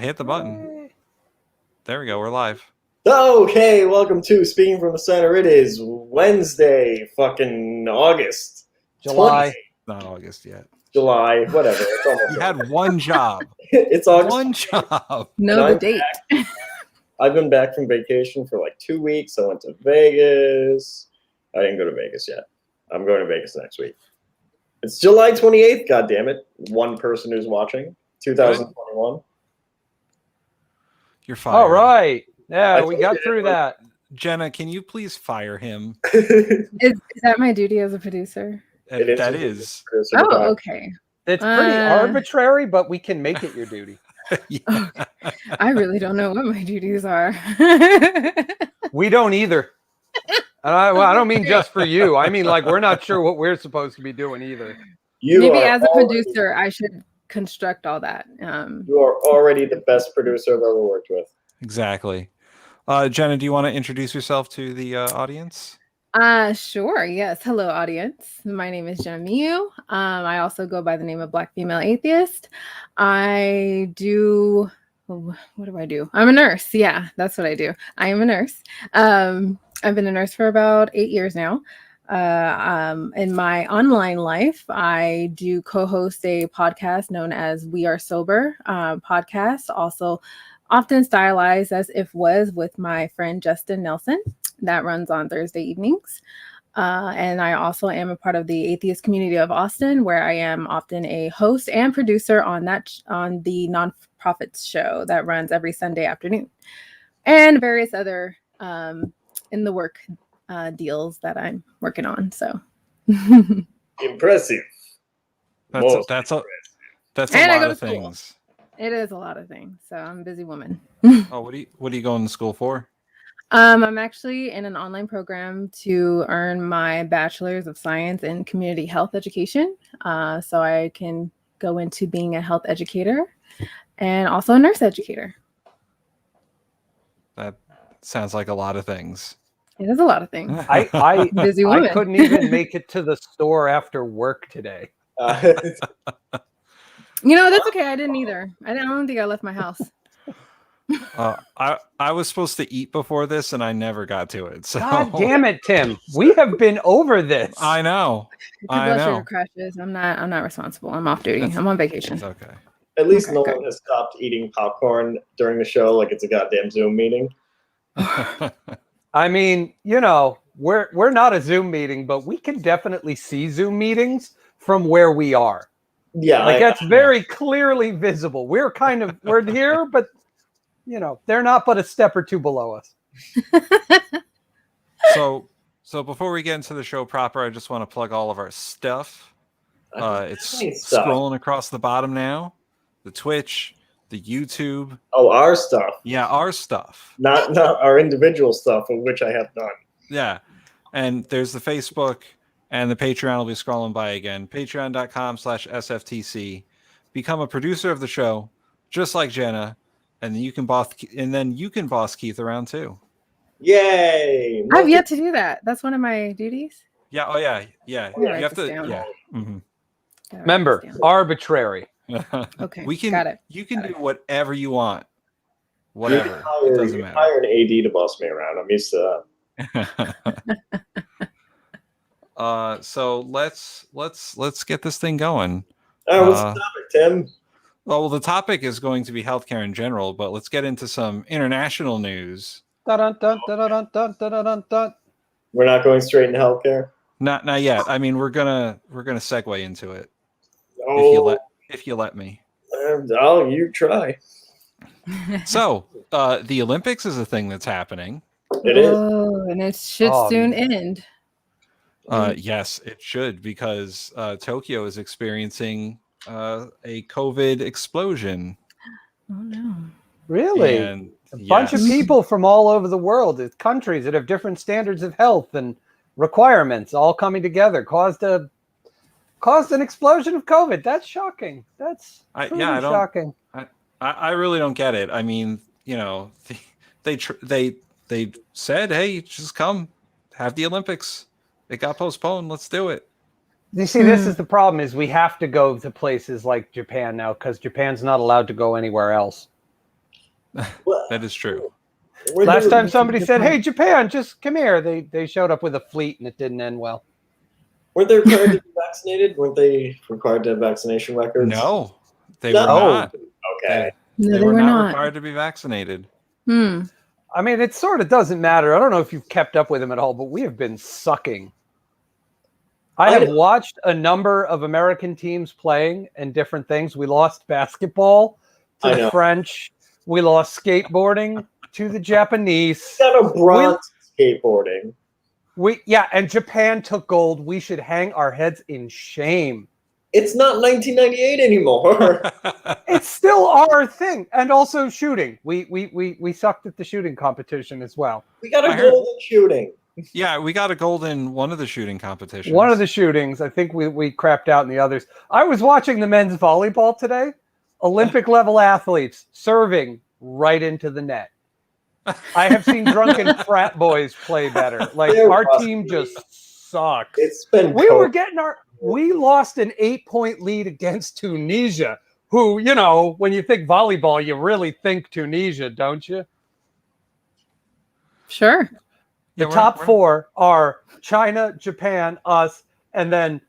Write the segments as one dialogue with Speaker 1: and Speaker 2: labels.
Speaker 1: I hit the button. There we go. We're live.
Speaker 2: Okay, welcome to Speaking from the Center. It is Wednesday, fucking August.
Speaker 3: July.
Speaker 2: 20th.
Speaker 1: Not August yet.
Speaker 2: July, whatever. It's almost
Speaker 1: You had one job.
Speaker 2: It's August.
Speaker 1: One job.
Speaker 4: Know the date.
Speaker 2: I've been back from vacation for like 2 weeks. I went to Vegas. I didn't go to Vegas yet. I'm going to Vegas next week. It's July 28th, goddammit. One person who's watching. 2021.
Speaker 1: You're fired.
Speaker 3: All right. Yeah,
Speaker 2: I
Speaker 3: we
Speaker 2: told
Speaker 3: got
Speaker 2: you
Speaker 3: through
Speaker 2: it was-
Speaker 3: that.
Speaker 1: Jenna, can you please fire him?
Speaker 4: Is that my duty as a producer?
Speaker 1: That is.
Speaker 4: Oh, okay.
Speaker 3: It's pretty arbitrary, but we can make it your duty.
Speaker 1: Yeah.
Speaker 4: I really don't know what my duties are.
Speaker 3: We don't either. And I don't mean just for you. I mean, like, we're not sure what we're supposed to be doing either.
Speaker 4: Maybe as a producer, I should construct all that.
Speaker 2: You are already the best producer I've ever worked with.
Speaker 1: Exactly. Jenna, do you want to introduce yourself to the audience?
Speaker 4: Sure. Yes. Hello, audience. My name is Jenna Miu. I also go by the name of Black Female Atheist. What do I do? I'm a nurse. Yeah, that's what I do. I am a nurse. I've been a nurse for about 8 years now. In my online life, I do co-host a podcast known as We Are Sober podcast, also often stylized as If Was with my friend Justin Nelson. That runs on Thursday evenings. And I also am a part of the atheist community of Austin, where I am often a host and producer on the nonprofits show that runs every Sunday afternoon, and various other in the work deals that I'm working on. So
Speaker 2: Impressive.
Speaker 1: That's a lot of things.
Speaker 4: It is a lot of things. So I'm a busy woman.
Speaker 1: Oh, what are you going to school for?
Speaker 4: I'm actually in an online program to earn my bachelor's of science in community health education. So I can go into being a health educator and also a nurse educator.
Speaker 1: That sounds like a lot of things.
Speaker 4: It is a lot of things.
Speaker 3: Busy woman. I couldn't even make it to the store after work today.
Speaker 4: That's okay. I didn't either. I don't think I left my house.
Speaker 1: I was supposed to eat before this, and I never got to it. So
Speaker 3: God damn it, Tim! We have been over this.
Speaker 1: I know.
Speaker 4: Blood sugar crashes. I'm not responsible. I'm off duty. I'm on vacation.
Speaker 1: It's okay.
Speaker 2: At least no one has stopped eating popcorn during the show, like it's a goddamn Zoom meeting.
Speaker 3: I mean, we're not a Zoom meeting, but we can definitely see Zoom meetings from where we are.
Speaker 2: Yeah,
Speaker 3: like that's very clearly visible. We're here, but they're not but a step or two below us.
Speaker 1: So before we get into the show proper, I just want to plug all of our stuff. It's scrolling across the bottom now. The Twitch, the YouTube.
Speaker 2: Oh, our stuff.
Speaker 1: Yeah, our stuff.
Speaker 2: Not our individual stuff, of which I have none.
Speaker 1: Yeah. And there's the Facebook, and the Patreon will be scrolling by again. Patreon.com/SFTC. Become a producer of the show, just like Jenna. And then you can boss Keith around too.
Speaker 2: Yay!
Speaker 4: I've yet to do that. That's one of my duties.
Speaker 1: Yeah. Oh yeah. Yeah. You have to. Yeah. Mm-hmm.
Speaker 3: Remember, arbitrary.
Speaker 4: Okay.
Speaker 1: Got it. You can do whatever you want. Whatever. It doesn't matter.
Speaker 2: Hire an AD to boss me around. I'm used to
Speaker 1: that. So let's get this thing going.
Speaker 2: All right, what's the topic, Tim?
Speaker 1: Well, the topic is going to be healthcare in general, but let's get into some international news.
Speaker 3: Dun, dun, dun, dun, dun, dun, dun, dun.
Speaker 2: We're not going straight into healthcare.
Speaker 1: Not yet. I mean, we're gonna segue into it.
Speaker 2: Oh,
Speaker 1: if you let me.
Speaker 2: You try.
Speaker 1: So, the Olympics is a thing that's happening.
Speaker 2: It is.
Speaker 4: Oh, and it should soon end.
Speaker 1: Yes, it should, because Tokyo is experiencing a COVID explosion.
Speaker 4: Oh no!
Speaker 3: Really?
Speaker 1: And,
Speaker 3: a bunch of people from all over the world, countries that have different standards of health and requirements, all coming together, caused an explosion of COVID. That's shocking. That's shocking.
Speaker 1: I really don't get it. I mean, they said, "Hey, just come, have the Olympics." It got postponed. Let's do it.
Speaker 3: You see, this is the problem: is we have to go to places like Japan now because Japan's not allowed to go anywhere else.
Speaker 1: That is true.
Speaker 3: Last time somebody said, "Hey, Japan, just come here," they showed up with a fleet, and it didn't end well.
Speaker 2: Weren't they required to be vaccinated? Weren't they required to have vaccination records?
Speaker 1: No, they
Speaker 2: No.
Speaker 1: were not.
Speaker 2: Okay.
Speaker 4: No,
Speaker 1: They were not required to be vaccinated.
Speaker 4: Hmm.
Speaker 3: I mean, it sort of doesn't matter. I don't know if you've kept up with them at all, but we have been sucking. I have watched a number of American teams playing and different things. We lost basketball to the French. We lost skateboarding to the Japanese.
Speaker 2: We got a bronze skateboarding.
Speaker 3: And Japan took gold. We should hang our heads in shame.
Speaker 2: It's not 1998 anymore.
Speaker 3: It's still our thing. And also shooting. We sucked at the shooting competition as well.
Speaker 2: We got a gold in shooting.
Speaker 1: Yeah, we got a gold in one of the shooting competitions.
Speaker 3: One of the shootings. I think we crapped out in the others. I was watching the men's volleyball today. Olympic level athletes serving right into the net. I have seen drunken frat boys play better. Like our team just sucks.
Speaker 2: It's been
Speaker 3: we lost an 8-point lead against Tunisia, who, you know, when you think volleyball, you really think Tunisia, don't you?
Speaker 4: Sure.
Speaker 3: The top four are China, Japan, us, and then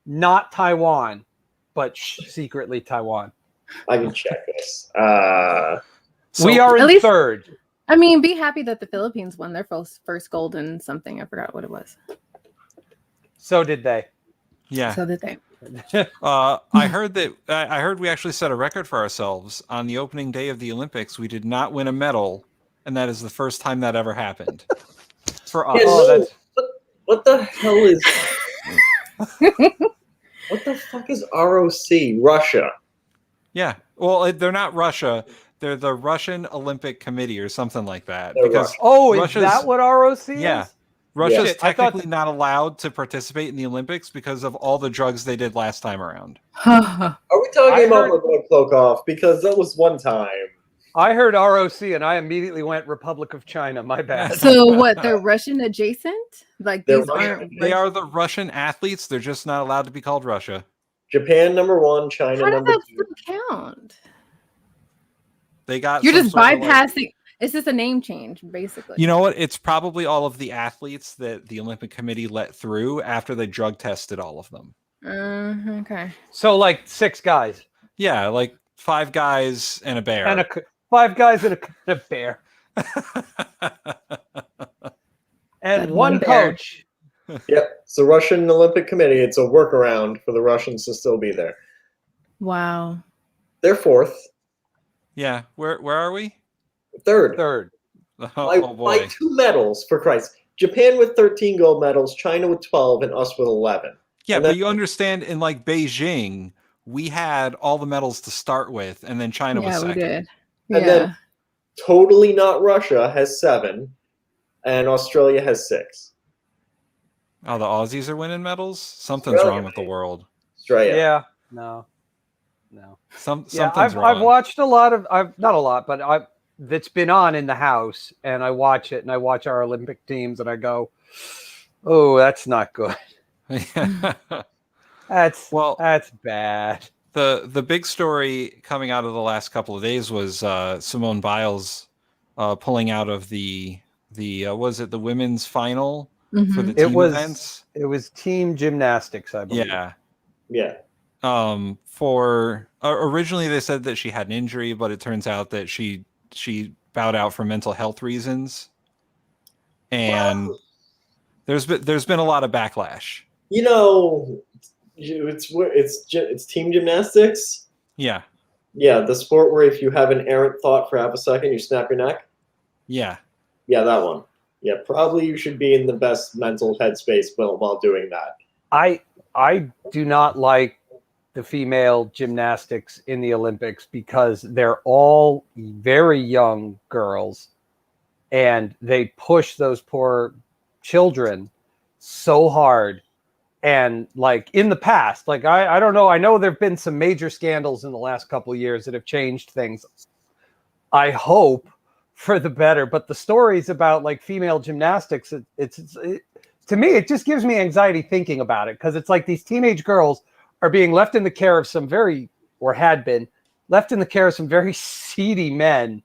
Speaker 3: not Taiwan, but secretly Taiwan.
Speaker 2: I can check this.
Speaker 3: We are in third.
Speaker 4: I mean, be happy that the Philippines won their first gold in something. I forgot what it was.
Speaker 3: So did they.
Speaker 1: Yeah.
Speaker 4: So did they.
Speaker 1: I heard we actually set a record for ourselves on the opening day of the Olympics. We did not win a medal, and that is the first time that ever happened for us.
Speaker 2: Yeah, what the hell is? What the fuck is ROC? Russia.
Speaker 1: Yeah. Well, they're not Russia. They're the Russian Olympic Committee or something like that.
Speaker 2: They're
Speaker 1: because
Speaker 3: is that what ROC is?
Speaker 1: Yeah. Russia's technically not allowed to participate in the Olympics because of all the drugs they did last time around.
Speaker 2: Are we talking about the cloak off? Because that was one time.
Speaker 3: I heard ROC and I immediately went Republic of China. My bad.
Speaker 4: So what? They're Russian adjacent? Like these aren't.
Speaker 1: They are the Russian athletes. They're just not allowed to be called Russia.
Speaker 2: Japan #1, China
Speaker 4: How does that
Speaker 2: #2.
Speaker 4: still count?
Speaker 1: They got.
Speaker 4: You're just bypassing. It's just a name change, basically.
Speaker 1: You know what? It's probably all of the athletes that the Olympic Committee let through after they drug tested all of them.
Speaker 4: Okay.
Speaker 3: So like 6 guys.
Speaker 1: Yeah, like 5 guys and a bear.
Speaker 3: And 5 guys and a bear. And one coach.
Speaker 2: Yep. So Russian Olympic Committee, it's a workaround for the Russians to still be there.
Speaker 4: Wow.
Speaker 2: They're 4th.
Speaker 1: Yeah. Where are we?
Speaker 2: 3rd.
Speaker 1: Oh boy.
Speaker 2: By 2 medals, for Christ. Japan with 13 gold medals, China with 12, and us with 11.
Speaker 1: Yeah, but you understand in like Beijing, we had all the medals to start with, and then China was second.
Speaker 4: We did.
Speaker 2: And then totally not Russia has 7, and Australia has 6.
Speaker 1: Oh, the Aussies are winning medals? Something's wrong with the world.
Speaker 2: Australia.
Speaker 3: Yeah. No.
Speaker 1: Something's wrong.
Speaker 3: I've watched a lot of not a lot, but that's been on in the house, and I watch it, and I watch our Olympic teams, and I go, "Oh, that's not good. That's bad."
Speaker 1: The big story coming out of the last couple of days was Simone Biles pulling out of the was it the women's final for the team events?
Speaker 3: It was team gymnastics, I believe.
Speaker 2: Yeah.
Speaker 1: For originally they said that she had an injury, but it turns out that she bowed out for mental health reasons, and there's been a lot of backlash. You
Speaker 2: know, it's team gymnastics.
Speaker 1: Yeah,
Speaker 2: the sport where if you have an errant thought for half a second, you snap your neck. Yeah, that one. Yeah, probably you should be in the best mental headspace while doing that.
Speaker 3: I do not like the female gymnastics in the Olympics because they're all very young girls and they push those poor children so hard. And like in the past, like I don't know, I know there've been some major scandals in the last couple of years that have changed things. I hope for the better, but the stories about like female gymnastics, it's to me, it just gives me anxiety thinking about it because it's like these teenage girls are being left in the care of some very seedy men,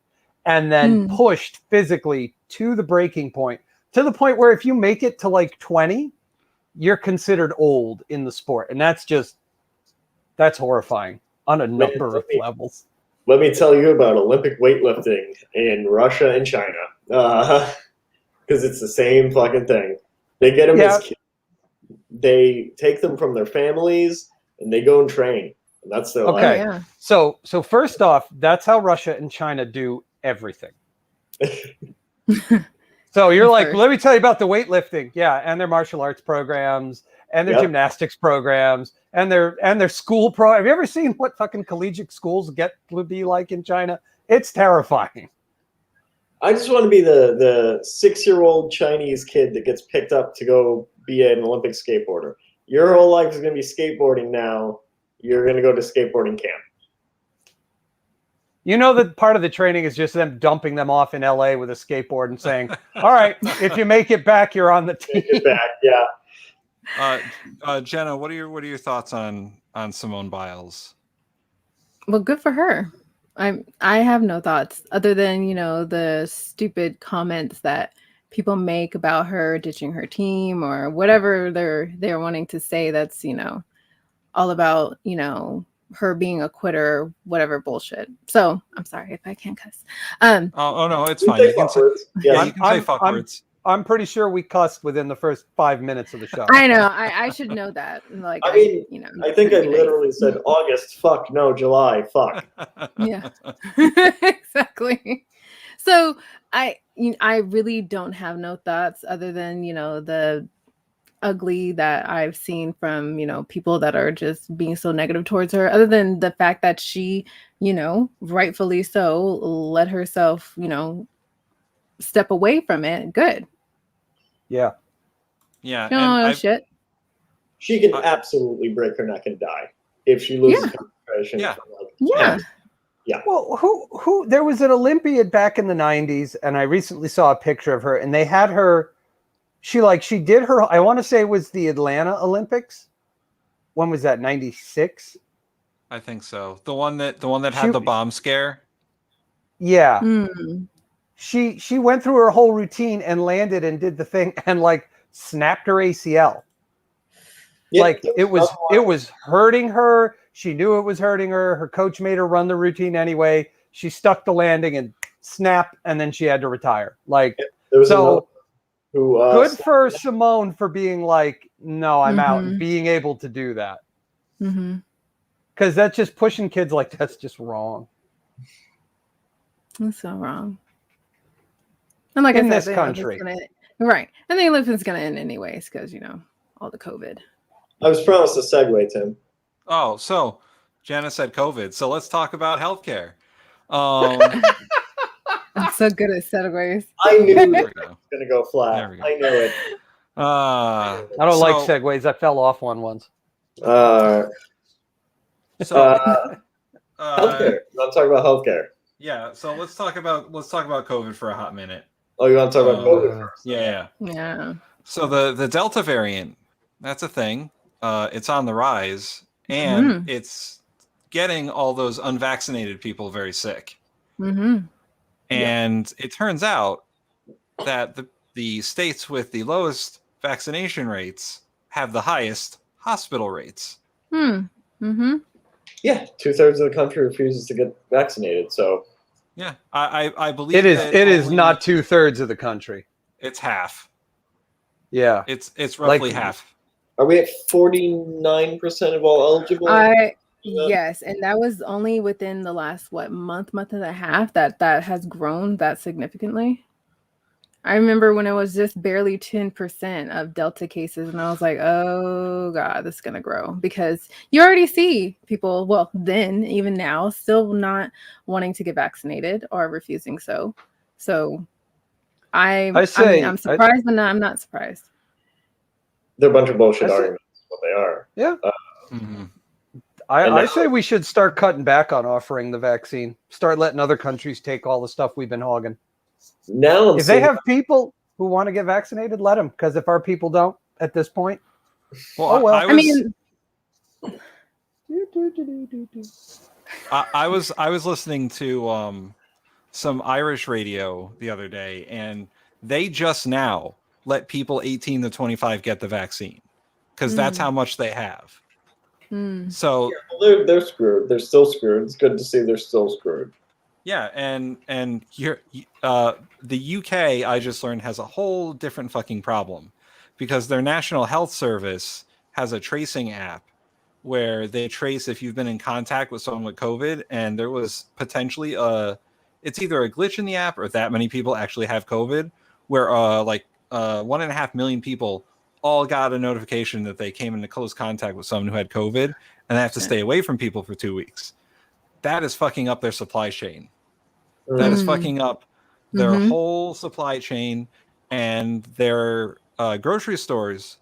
Speaker 3: and then pushed physically to the breaking point, to the point where if you make it to like 20, you're considered old in the sport. And that's horrifying on a number of levels.
Speaker 2: Let me tell you about Olympic weightlifting in Russia and China. Because it's the same fucking thing. They get them as kids. They take them from their families and they go and train. And that's their life.
Speaker 3: Okay. Yeah. So first off, that's how Russia and China do everything. So you're like, let me tell you about the weightlifting. Yeah, and their martial arts programs and their gymnastics programs and their school pro. Have you ever seen what fucking collegiate schools get to be like in China? It's terrifying.
Speaker 2: I just want to be the 6-year-old Chinese kid that gets picked up to go be an Olympic skateboarder. Your whole life is going to be skateboarding now. You're going to go to skateboarding camp.
Speaker 3: You know that part of the training is just them dumping them off in LA with a skateboard and saying, all right, if you make it back, you're on the team.
Speaker 2: Make it back, yeah.
Speaker 1: Jenna, what are your thoughts on Simone Biles?
Speaker 4: Well, good for her. I have no thoughts other than, the stupid comments that people make about her ditching her team or whatever they're wanting to say that's, all about, her being a quitter, whatever bullshit. So I'm sorry if I can't cuss.
Speaker 1: Oh no, it's fine. You can say, you can say fuck words.
Speaker 3: I'm pretty sure we cussed within the first 5 minutes of the show.
Speaker 4: I know. I should know that. Like,
Speaker 2: I think I literally said August, fuck, no, July, fuck.
Speaker 4: Yeah, exactly. So I really don't have no thoughts other than, the ugly that I've seen from, people that are just being so negative towards her, other than the fact that she, rightfully so, let herself, step away from it. Good.
Speaker 3: Yeah.
Speaker 1: Yeah.
Speaker 4: No shit.
Speaker 2: She can absolutely break her neck and die if she loses concentration.
Speaker 4: Yeah.
Speaker 3: Yeah. Well, who there was an Olympiad back in the 90s, and I recently saw a picture of her, and they had her. She did her. I want to say it was the Atlanta Olympics. When was that? 96.
Speaker 1: I think so. The one that had the bomb scare.
Speaker 3: Yeah. She went through her whole routine and landed and did the thing and snapped her ACL. Yeah, it was hurting her. She knew it was hurting her. Her coach made her run the routine anyway. She stuck the landing and snapped, and then she had to retire. Good for Simone for being no, I'm out, and being able to do that. Because that's just pushing kids that's just wrong.
Speaker 4: That's so wrong. And
Speaker 3: in this country.
Speaker 4: Right. And the Olympics going to end anyways because, all the COVID.
Speaker 2: I was promised a segue, Tim.
Speaker 1: Oh, so Jenna said COVID. So let's talk about healthcare.
Speaker 4: I'm so good at segues.
Speaker 2: I knew it was going to go flat. I knew it.
Speaker 3: I don't like segues. I fell off one once.
Speaker 2: Healthcare. You want to talk about healthcare?
Speaker 1: Yeah. So let's talk about COVID for a hot minute.
Speaker 2: Oh, you want to talk about COVID first?
Speaker 1: Yeah. So the Delta variant, that's a thing. It's on the rise, and it's getting all those unvaccinated people very sick. And it turns out that the states with the lowest vaccination rates have the highest hospital rates.
Speaker 2: Yeah, 2/3 of the country refuses to get vaccinated. So
Speaker 1: yeah, I believe
Speaker 3: it is not 2/3 of the country.
Speaker 1: It's half.
Speaker 3: Yeah,
Speaker 1: it's roughly half.
Speaker 2: Are we at 49% of all eligible?
Speaker 4: Yes, and that was only within the last month and a half that has grown that significantly. I remember when it was just barely 10% of Delta cases, and I was like, oh God, this is gonna grow because you already see people, well, then even now, still not wanting to get vaccinated or refusing so. So I'm surprised, but I'm not surprised.
Speaker 2: They're a bunch of bullshit arguments, what they are.
Speaker 3: Yeah. I say we should start cutting back on offering the vaccine. Start letting other countries take all the stuff we've been hogging.
Speaker 2: Now,
Speaker 3: if they have people who want to get vaccinated, let them. Because if our people don't at this point,
Speaker 1: well. I was listening to some Irish radio the other day, and they just now let people 18 to 25 get the vaccine because that's how much they have. So
Speaker 2: They're screwed. They're still screwed. It's good to see they're still screwed.
Speaker 1: yeah, and here, the UK, I just learned, has a whole different fucking problem because their National Health Service has a tracing app where they trace if you've been in contact with someone with COVID, and there was potentially it's either a glitch in the app or that many people actually have COVID, where 1.5 million people all got a notification that they came into close contact with someone who had COVID, and they have to stay away from people for 2 weeks. That is fucking up their supply chain. That is fucking up their whole supply chain, and their grocery stores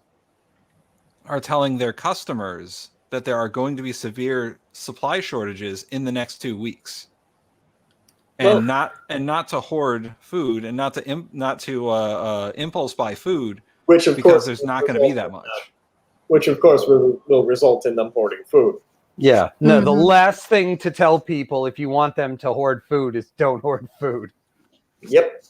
Speaker 1: are telling their customers that there are going to be severe supply shortages in the next 2 weeks, and not to hoard food and not to impulse buy food,
Speaker 2: Which of
Speaker 1: because
Speaker 2: course
Speaker 1: there's not going to be that much.
Speaker 2: Which of course will result in them hoarding food.
Speaker 3: Yeah. No, the last thing to tell people if you want them to hoard food is don't hoard food.
Speaker 2: Yep.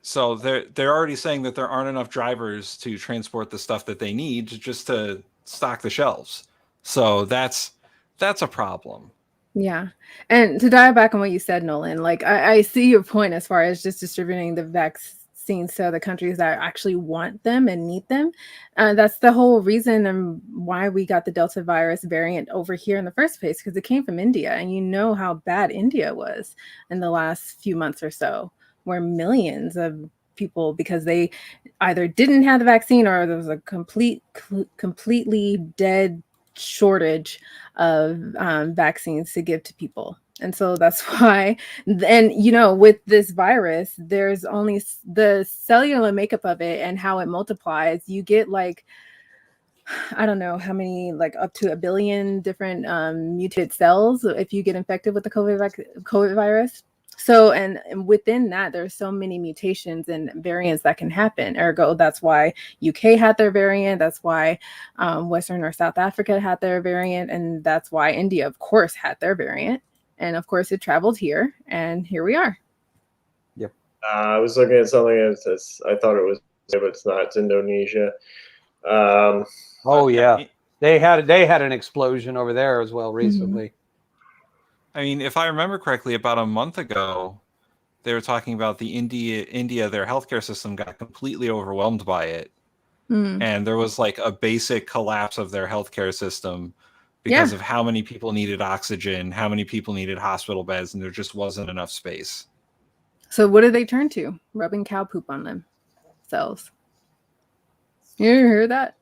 Speaker 1: So they're already saying that there aren't enough drivers to transport the stuff that they need just to stock the shelves. So that's a problem.
Speaker 4: Yeah. And to dive back on what you said, Nolan, like I see your point as far as just distributing the vaccines to the countries that actually want them and need them. That's the whole reason and why we got the Delta virus variant over here in the first place, because it came from India. And you know how bad India was in the last few months or so, where millions of people, because they either didn't have the vaccine or there was a completely dead shortage of vaccines to give to people. And so that's why, and you know, with this virus, there's only the cellular makeup of it and how it multiplies. You get like, I don't know how many, like up to 1 billion different mutated cells if you get infected with the COVID virus. So, and within that, there's so many mutations and variants that can happen. Ergo, that's why UK had their variant. That's why Western or South Africa had their variant. And that's why India, of course, had their variant. And of course, it traveled here. And here we are.
Speaker 3: Yep.
Speaker 2: I was looking at something and I thought it was, but it's not. It's Indonesia.
Speaker 3: Oh, yeah. They had an explosion over there as well recently.
Speaker 1: I mean, if I remember correctly, about a month ago, they were talking about the India, their healthcare system got completely overwhelmed by it. And there was like a basic collapse of their healthcare system because of how many people needed oxygen, how many people needed hospital beds, and there just wasn't enough space.
Speaker 4: So what did they turn to? Rubbing cow poop on themselves. You ever heard that?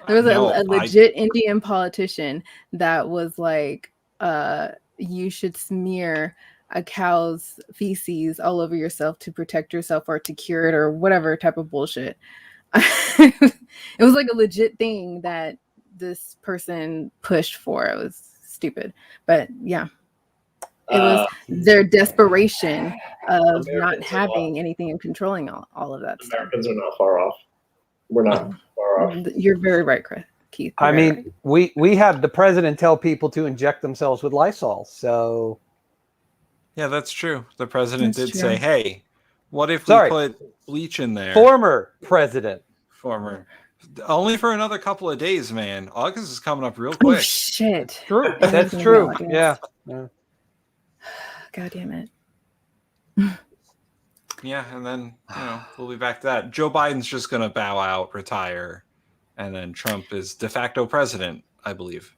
Speaker 4: There was a legit Indian politician that was like, you should smear a cow's feces all over yourself to protect yourself or to cure it or whatever type of bullshit. It was like a legit thing that this person pushed for. It was stupid. But yeah, it was their desperation of not having anything and controlling all of that stuff.
Speaker 2: Americans are not far off. We're not far off.
Speaker 4: You're very right, Keith.
Speaker 3: I mean, we had the president tell people to inject themselves with Lysol. So
Speaker 1: yeah, that's true. The president did say, "Hey, what if we put bleach in there?"
Speaker 3: Former president.
Speaker 1: Only for another couple of days, man. August is coming up real quick.
Speaker 4: Oh, shit.
Speaker 3: True. That's true. Yeah.
Speaker 4: God damn it.
Speaker 1: Yeah, and then we'll be back to that. Joe Biden's just gonna bow out, retire, and then Trump is de facto president, I believe.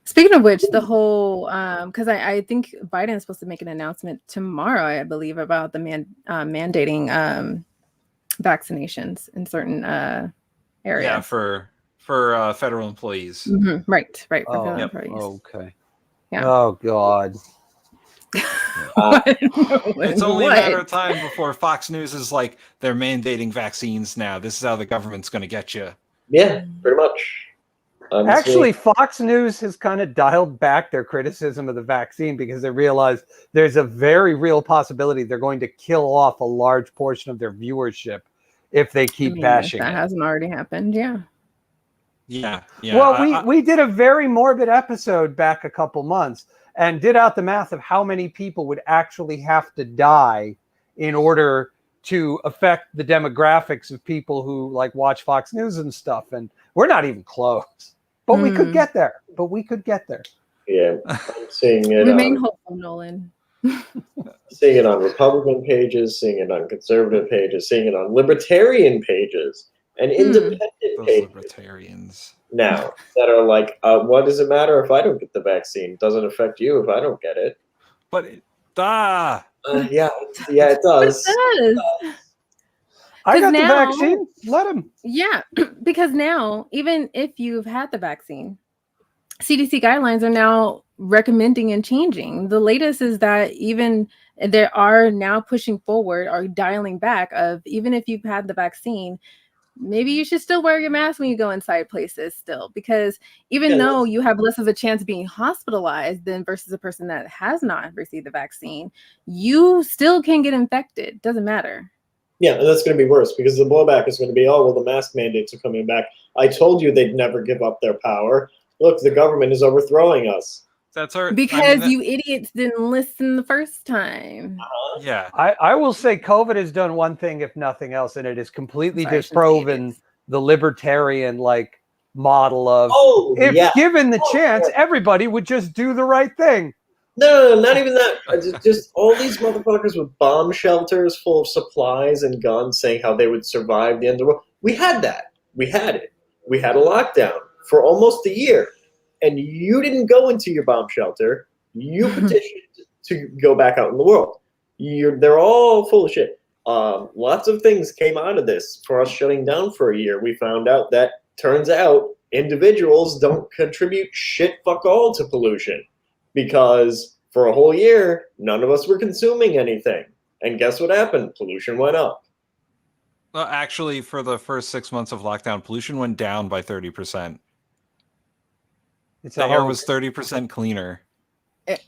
Speaker 4: Speaking of which, the whole because I think Biden is supposed to make an announcement tomorrow, I believe, about the mandating vaccinations in certain areas.
Speaker 1: Yeah, for federal employees.
Speaker 4: Mm-hmm. Right. For federal employees.
Speaker 3: Okay.
Speaker 4: Yeah.
Speaker 3: Oh God.
Speaker 1: It's only a matter of time before Fox News is like, they're mandating vaccines now. This is how the government's going to get you.
Speaker 2: Yeah, pretty much.
Speaker 3: Actually, Fox News has kind of dialed back their criticism of the vaccine because they realize there's a very real possibility they're going to kill off a large portion of their viewership if they keep bashing
Speaker 4: that
Speaker 3: it.
Speaker 4: Hasn't already happened. Yeah.
Speaker 1: Yeah.
Speaker 3: Well, we did a very morbid episode back a couple months, and did out the math of how many people would actually have to die in order to affect the demographics of people who like watch Fox News and stuff. And we're not even close, but we could get there.
Speaker 2: Yeah, I'm seeing it.
Speaker 4: Remain hopeful, Nolan.
Speaker 2: Seeing it on Republican pages, seeing it on conservative pages, seeing it on libertarian pages and independent
Speaker 1: Those
Speaker 2: pages
Speaker 1: libertarians.
Speaker 2: now that are like, what does it matter if I don't get the vaccine? It doesn't affect you if I don't get it.
Speaker 1: But
Speaker 2: Yeah, it does.
Speaker 4: It does.
Speaker 3: I got
Speaker 4: now-
Speaker 3: the vaccine. Let him.
Speaker 4: Yeah, because now, even if you've had the vaccine, CDC guidelines are now recommending and changing. The latest is that even they are now pushing forward or dialing back of even if you've had the vaccine, maybe you should still wear your mask when you go inside places still, because even though you have less of a chance of being hospitalized than versus a person that has not received the vaccine, you still can get infected. Doesn't matter.
Speaker 2: Yeah, and that's going to be worse because the blowback is going to be, oh, well, the mask mandates are coming back. I told you they'd never give up their power. Look, the government is overthrowing us.
Speaker 1: That's our
Speaker 4: Because you idiots didn't listen the first time.
Speaker 1: Yeah.
Speaker 3: I will say COVID has done one thing, if nothing else, and it has completely
Speaker 4: Sorry, I shouldn't say
Speaker 3: disproven
Speaker 4: idiots.
Speaker 3: the libertarian like model of
Speaker 2: if
Speaker 3: given the chance, everybody would just do the right thing.
Speaker 2: No, not even that. Just all these motherfuckers with bomb shelters full of supplies and guns saying how they would survive the end of the world. We had that. We had it. We had a lockdown for almost a year. And you didn't go into your bomb shelter. You petitioned to go back out in the world. They're all full of shit. Lots of things came out of this for us shutting down for a year. We found out that turns out individuals don't contribute shit fuck all to pollution. Because for a whole year, none of us were consuming anything. And guess what happened? Pollution went up.
Speaker 1: Well, actually, for the first 6 months of lockdown, pollution went down by 30%.
Speaker 3: It's
Speaker 1: The air was 30% cleaner.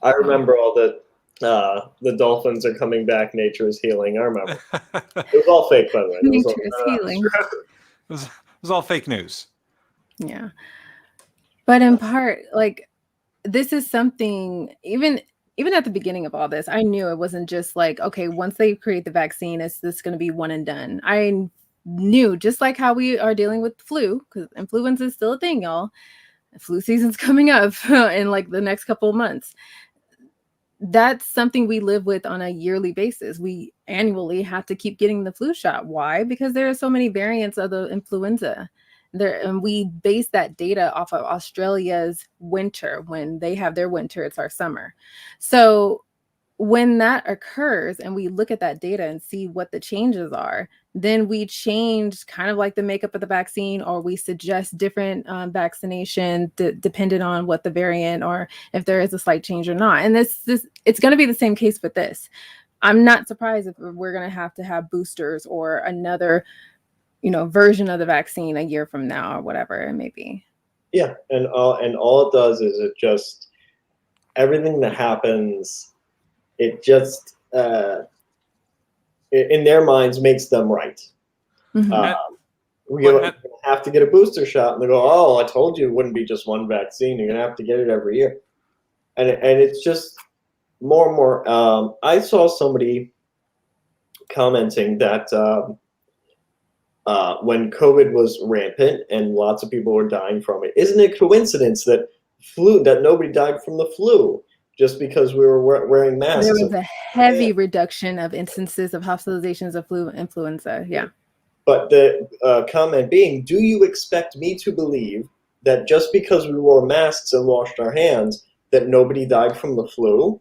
Speaker 2: I remember all the dolphins are coming back, nature is healing. I remember. It was all fake, by the way.
Speaker 4: Nature is healing.
Speaker 1: It was all fake news.
Speaker 4: Yeah. But in part, like, this is something, even at the beginning of all this, I knew it wasn't just like, okay, once they create the vaccine, it's just going to be one and done. I knew, just like how we are dealing with flu, because influenza is still a thing, y'all. Flu season's coming up in like the next couple of months. That's something we live with on a yearly basis. We annually have to keep getting the flu shot. Why? Because there are so many variants of the influenza. And we base that data off of Australia's winter. When they have their winter, it's our summer. So when that occurs and we look at that data and see what the changes are, then we change kind of like the makeup of the vaccine, or we suggest different vaccination dependent on what the variant, or if there is a slight change or not. And this it's going to be the same case with this. I'm not surprised if we're going to have boosters or another version of the vaccine a year from now or whatever it may be.
Speaker 2: Yeah, and all it does is it just, everything that happens, it just in their minds makes them right.
Speaker 4: Mm-hmm.
Speaker 2: We're going to have to get a booster shot, and they go, oh, I told you it wouldn't be just one vaccine. You're going to have to get it every year. And it's just more and more. I saw somebody commenting that when COVID was rampant and lots of people were dying from it, isn't it a coincidence that nobody died from the flu just because we were wearing masks?
Speaker 4: There was a heavy reduction of instances of hospitalizations of flu influenza. Yeah.
Speaker 2: But the comment being, do you expect me to believe that just because we wore masks and washed our hands, that nobody died from the flu?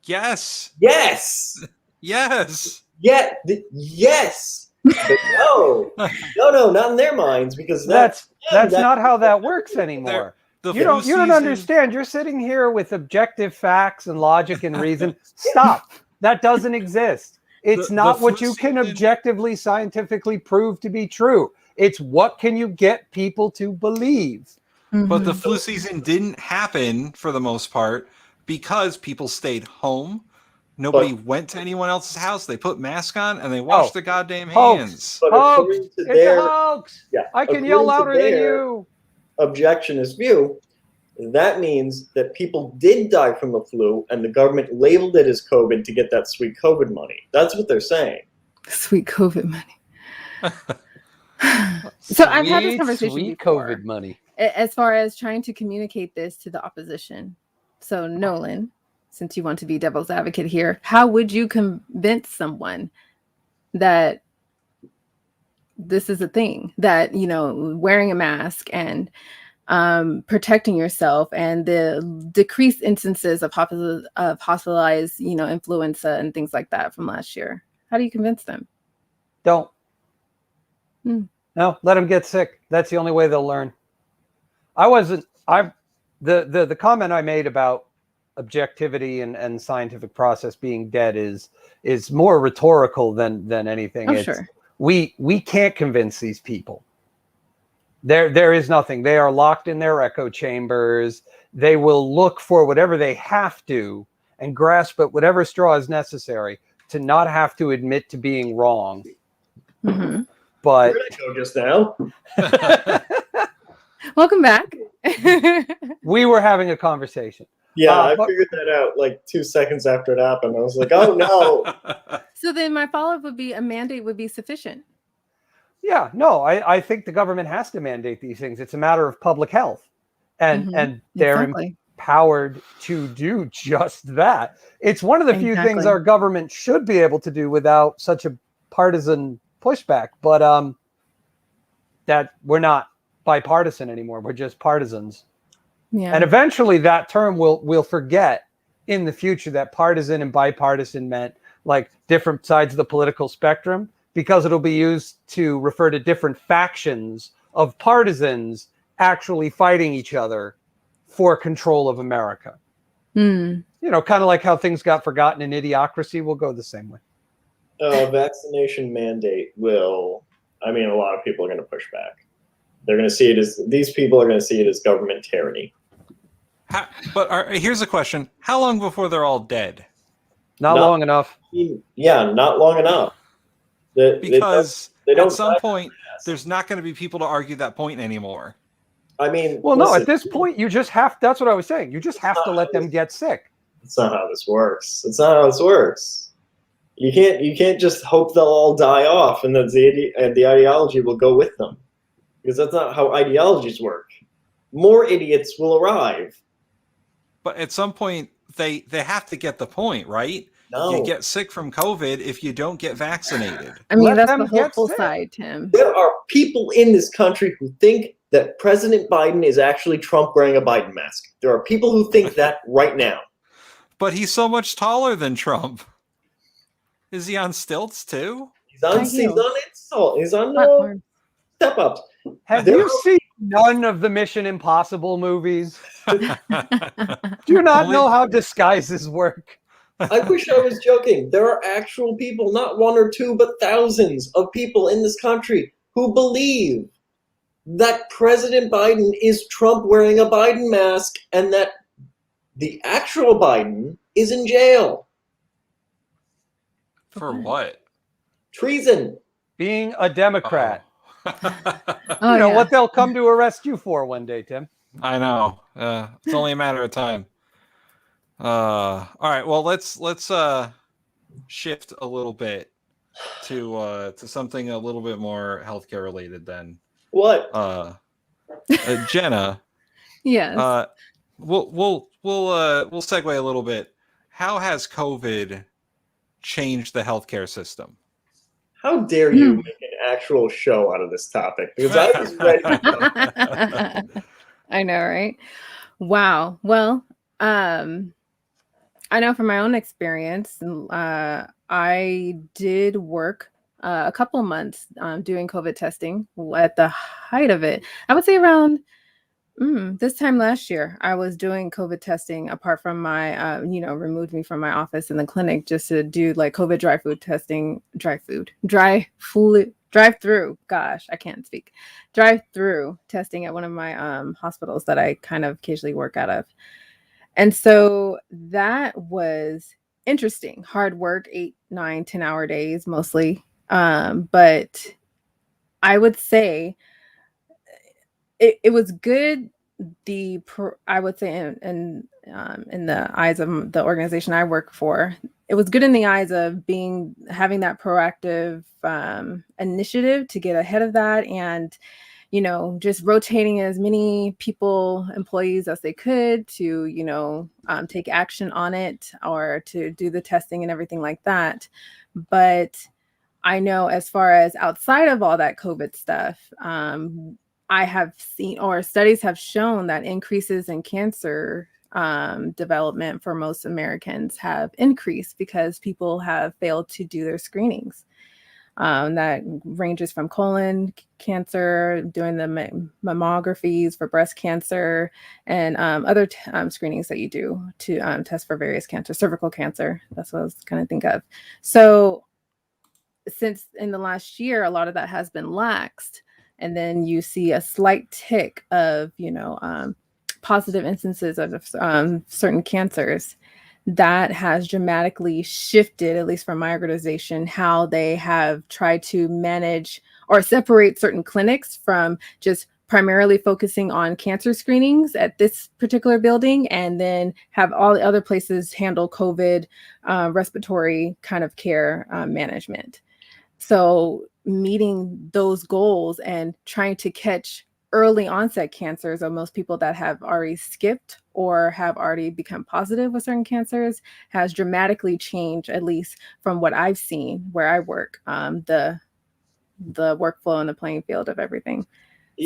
Speaker 1: Yes.
Speaker 2: Yes.
Speaker 1: Yes.
Speaker 2: Yeah. Yes. But no, not in their minds, because
Speaker 3: that's not how that works anymore. You don't understand. You're sitting here with objective facts and logic and reason. Stop. That doesn't exist. It's not what you can objectively, scientifically prove to be true. It's what can you get people to believe.
Speaker 1: But the flu season didn't happen for the most part because people stayed home. Nobody went to anyone else's house. They put masks on and they washed their goddamn hands.
Speaker 3: Hoax. It's a hoax.
Speaker 2: Yeah,
Speaker 3: I can yell louder than you.
Speaker 2: Objectionist view, that means that people did die from the flu and the government labeled it as COVID to get that sweet COVID money. That's what they're saying.
Speaker 4: Sweet COVID money. So I've had this conversation
Speaker 3: sweet
Speaker 4: before,
Speaker 3: COVID money.
Speaker 4: as far as trying to communicate this to the opposition. So Nolan, since you want to be devil's advocate here, how would you convince someone that this is a thing, that, you know, wearing a mask and protecting yourself and the decreased instances of hospitalized, you know, influenza and things like that from last year? How do you convince them?
Speaker 3: Don't. No, let them get sick. That's the only way they'll learn. The comment I made about objectivity and scientific process being dead is more rhetorical than anything.
Speaker 4: Oh, sure.
Speaker 3: We can't convince these people. There is nothing. They are locked in their echo chambers. They will look for whatever they have to and grasp at whatever straw is necessary to not have to admit to being wrong.
Speaker 4: Mm-hmm.
Speaker 3: But
Speaker 2: Where did I go just now?
Speaker 4: Welcome back.
Speaker 3: we were having a conversation.
Speaker 2: Yeah, I
Speaker 3: but-
Speaker 2: figured that out like 2 seconds after it happened. I was like, oh no.
Speaker 4: So then my follow-up would be a mandate would be sufficient.
Speaker 3: Yeah, no, I think the government has to mandate these things. It's a matter of public health. And they're
Speaker 4: Exactly.
Speaker 3: empowered to do just that. It's one of the few things our government should be able to do without such a partisan pushback. But that we're not bipartisan anymore. We're just partisans.
Speaker 4: Yeah.
Speaker 3: And eventually that term we'll forget in the future that partisan and bipartisan meant like different sides of the political spectrum, because it'll be used to refer to different factions of partisans actually fighting each other for control of America. You know, kind of like how things got forgotten in Idiocracy. Will go the same way.
Speaker 2: Vaccination mandate will, I mean, a lot of people are going to push back. They're going to see it as, these people are going to see it as government tyranny.
Speaker 1: Here's a question. How long before they're all dead?
Speaker 3: Not long enough.
Speaker 2: Yeah, not long enough.
Speaker 1: Because
Speaker 2: they don't
Speaker 1: at some point, there's not going to be people to argue that point anymore.
Speaker 2: I mean,
Speaker 3: well, no, at this point, you just have, that's what I was saying. You just have to let them get sick.
Speaker 2: That's not how this works. It's not how this works. You can't just hope they'll all die off and that the ideology will go with them. Because that's not how ideologies work. More idiots will arrive.
Speaker 1: But at some point, they have to get the point, right?
Speaker 2: No.
Speaker 1: You get sick from COVID if you don't get vaccinated.
Speaker 4: I mean,
Speaker 3: Let
Speaker 4: that's
Speaker 3: them
Speaker 4: the
Speaker 3: get
Speaker 4: hopeful
Speaker 3: sick.
Speaker 4: side, Tim.
Speaker 2: There are people in this country who think that President Biden is actually Trump wearing a Biden mask. There are people who think that right now.
Speaker 1: But he's so much taller than Trump. Is he on stilts too?
Speaker 2: He's on
Speaker 4: Platform.
Speaker 2: step ups.
Speaker 3: Have you seen none of the Mission Impossible movies? Do you not know how disguises work?
Speaker 2: I wish I was joking. There are actual people, not one or two, but thousands of people in this country who believe that President Biden is Trump wearing a Biden mask and that the actual Biden is in jail.
Speaker 1: For what?
Speaker 2: Treason.
Speaker 3: Being a Democrat.
Speaker 4: Oh,
Speaker 3: You know
Speaker 4: yeah.
Speaker 3: what they'll come to arrest you for one day, Tim.
Speaker 1: I know. It's only a matter of time. All right. Well, let's shift a little bit to something a little bit more healthcare related. Then
Speaker 2: What?
Speaker 1: Jenna.
Speaker 4: Yes.
Speaker 1: We'll segue a little bit. How has COVID changed the healthcare system?
Speaker 2: How dare you make an actual show out of this topic? Because I was ready to go.
Speaker 4: I know, right? Wow. Well, I know from my own experience, I did work a couple of months doing COVID testing at the height of it. I would say around this time last year, I was doing COVID testing apart from my, removed me from my office in the clinic just to do like COVID drive-through. Gosh, I can't speak. Drive-through testing at one of my hospitals that I kind of occasionally work out of. And so that was interesting. Hard work, 8, 9, 10-hour days mostly. But I would say it was good I would say in the eyes of the organization I work for, it was good in the eyes of having that proactive initiative to get ahead of that, and just rotating as many employees as they could to take action on it or to do the testing and everything like that. But I know as far as outside of all that COVID stuff, I have seen, or studies have shown, that increases in cancer development for most Americans have increased because people have failed to do their screenings. That ranges from colon cancer, doing the mammographies for breast cancer, and other screenings that you do to test for various cancers, cervical cancer. That's what I was kind of think of. So since in the last year, a lot of that has been laxed. And then you see a slight tick of, positive instances of certain cancers. That has dramatically shifted, at least from my organization, how they have tried to manage or separate certain clinics from just primarily focusing on cancer screenings at this particular building, and then have all the other places handle COVID respiratory kind of care management. So meeting those goals and trying to catch early onset cancers of most people that have already skipped or have already become positive with certain cancers has dramatically changed, at least from what I've seen where I work, the workflow and the playing field of everything.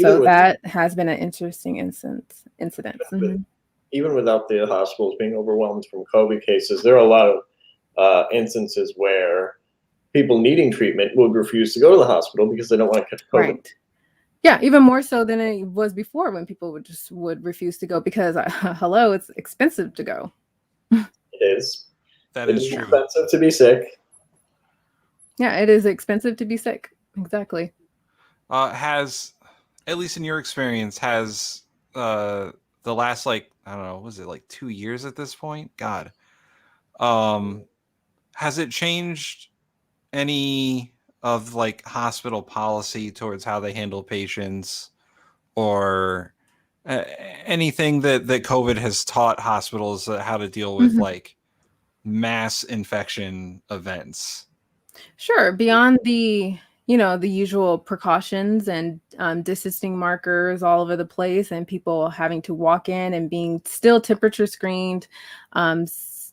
Speaker 4: So that has been an interesting incident. Mm-hmm.
Speaker 2: Even without the hospitals being overwhelmed from COVID cases, there are a lot of instances where people needing treatment would refuse to go to the hospital because they don't want to catch COVID. Right.
Speaker 4: Yeah, even more so than it was before, when people would refuse to go because, hello, it's expensive to go.
Speaker 2: It is.
Speaker 1: That is true.
Speaker 2: Expensive to be sick.
Speaker 4: Yeah, it is expensive to be sick. Exactly.
Speaker 1: Has, at least in your experience, has the last, I don't know, was it 2 years at this point? God. Has it changed any of hospital policy towards how they handle patients, or anything that COVID has taught hospitals how to deal with mass infection events?
Speaker 4: Sure. Beyond the usual precautions and distancing markers all over the place, and people having to walk in and being still temperature screened.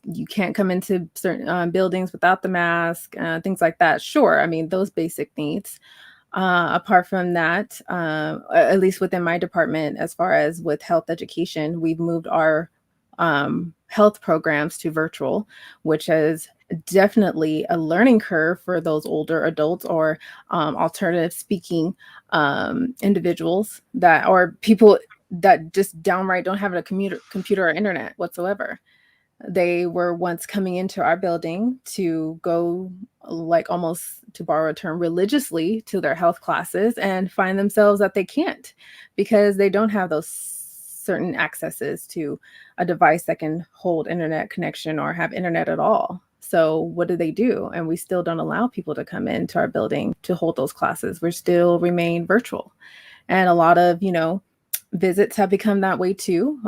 Speaker 4: You can't come into certain buildings without the mask, things like that. Sure. I mean, those basic needs. Apart from that, at least within my department, as far as with health education, we've moved our health programs to virtual, which is definitely a learning curve for those older adults or alternative speaking individuals or people that just downright don't have a computer or internet whatsoever. They were once coming into our building to go, almost, to borrow a term, religiously to their health classes, and find themselves that they can't because they don't have those certain accesses to a device that can hold internet connection or have internet at all. So what do? And we still don't allow people to come into our building to hold those classes. We still remain virtual. And a lot of, visits have become that way too.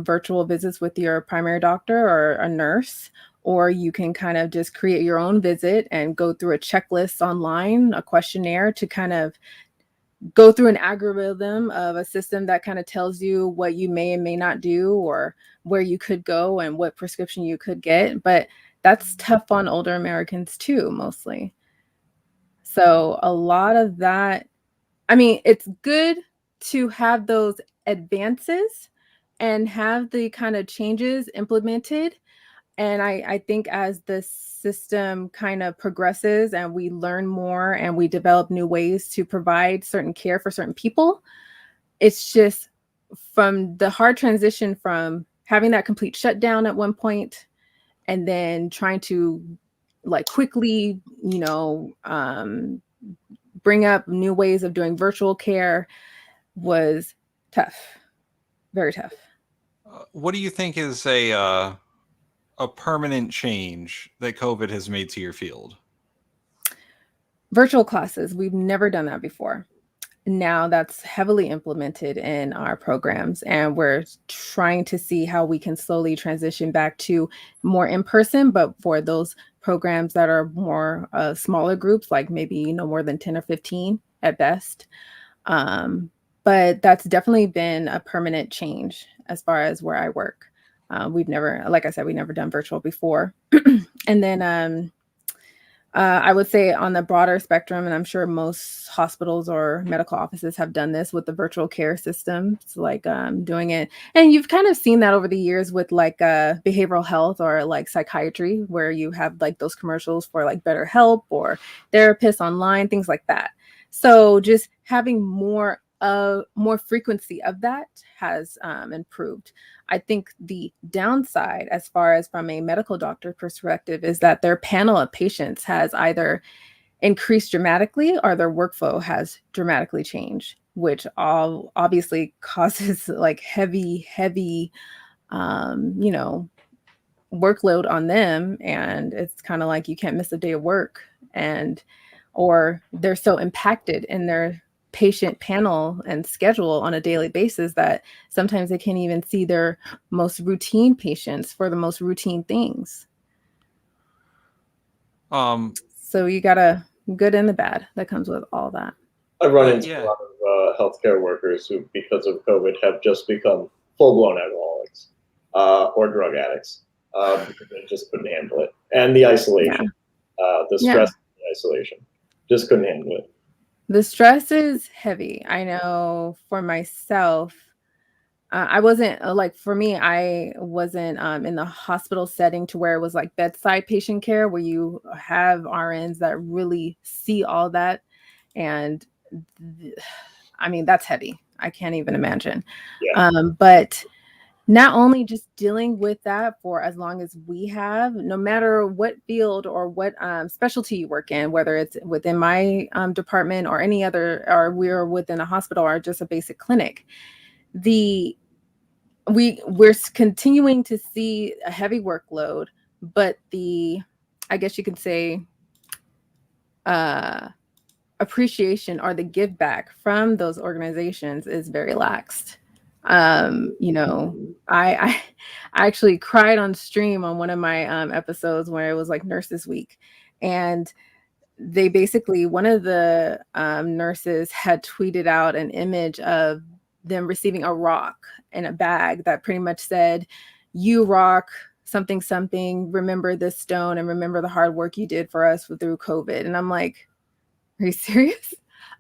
Speaker 4: Virtual visits with your primary doctor or a nurse, or you can kind of just create your own visit and go through a checklist online, a questionnaire to kind of go through an algorithm of a system that kind of tells you what you may and may not do, or where you could go and what prescription you could get. But that's tough on older Americans too, mostly. So a lot of that, I mean, it's good to have those advances and have the kind of changes implemented. And I think as the system kind of progresses and we learn more and we develop new ways to provide certain care for certain people, it's just from the hard transition from having that complete shutdown at one point and then trying to quickly, bring up new ways of doing virtual care was tough, very tough.
Speaker 1: What do you think is a permanent change that COVID has made to your field?
Speaker 4: Virtual classes. We've never done that before. now that's heavily implemented in our programs, and we're trying to see how we can slowly transition back to more in person, but for those programs that are more smaller groups, like maybe no more than 10 or 15 at best. But that's definitely been a permanent change as far as where I work. We've never, like I said, we've never done virtual before. And then I would say on the broader spectrum, and I'm sure most hospitals or medical offices have done this with the virtual care systems, like doing it. And you've kind of seen that over the years with like behavioral health or like psychiatry, where you have like those commercials for like BetterHelp or therapists online, things like that. So just having more frequency of that has improved. I think the downside, as far as from a medical doctor perspective, is that their panel of patients has either increased dramatically or their workflow has dramatically changed, which all obviously causes like heavy, workload on them. And it's kind of like you can't miss a day of work, or they're so impacted in their patient panel and schedule on a daily basis that sometimes they can't even see their most routine patients for the most routine things. So you got a good and the bad that comes with all that.
Speaker 2: I've run into a lot of healthcare workers who, because of COVID, have just become full-blown alcoholics or drug addicts because they just couldn't handle it. And the isolation, the stress, the isolation, just couldn't handle it.
Speaker 4: The stress is heavy. I know for myself, I wasn't for me, I wasn't in the hospital setting to where it was like bedside patient care, where you have RNs that really see all that. And I mean, that's heavy. I can't even imagine.
Speaker 2: Yeah.
Speaker 4: But not only just dealing with that for as long as we have, no matter what field or what specialty you work in, whether it's within my department or any other, or we're within a hospital or just a basic clinic, we're continuing to see a heavy workload, but I guess you could say, appreciation or the give back from those organizations is very laxed. I actually cried on stream on one of my episodes where it was like Nurses Week, and they basically, one of the nurses had tweeted out an image of them receiving a rock in a bag that pretty much said, "You rock something something, remember this stone and remember the hard work you did for us through COVID." And I'm like, are you serious?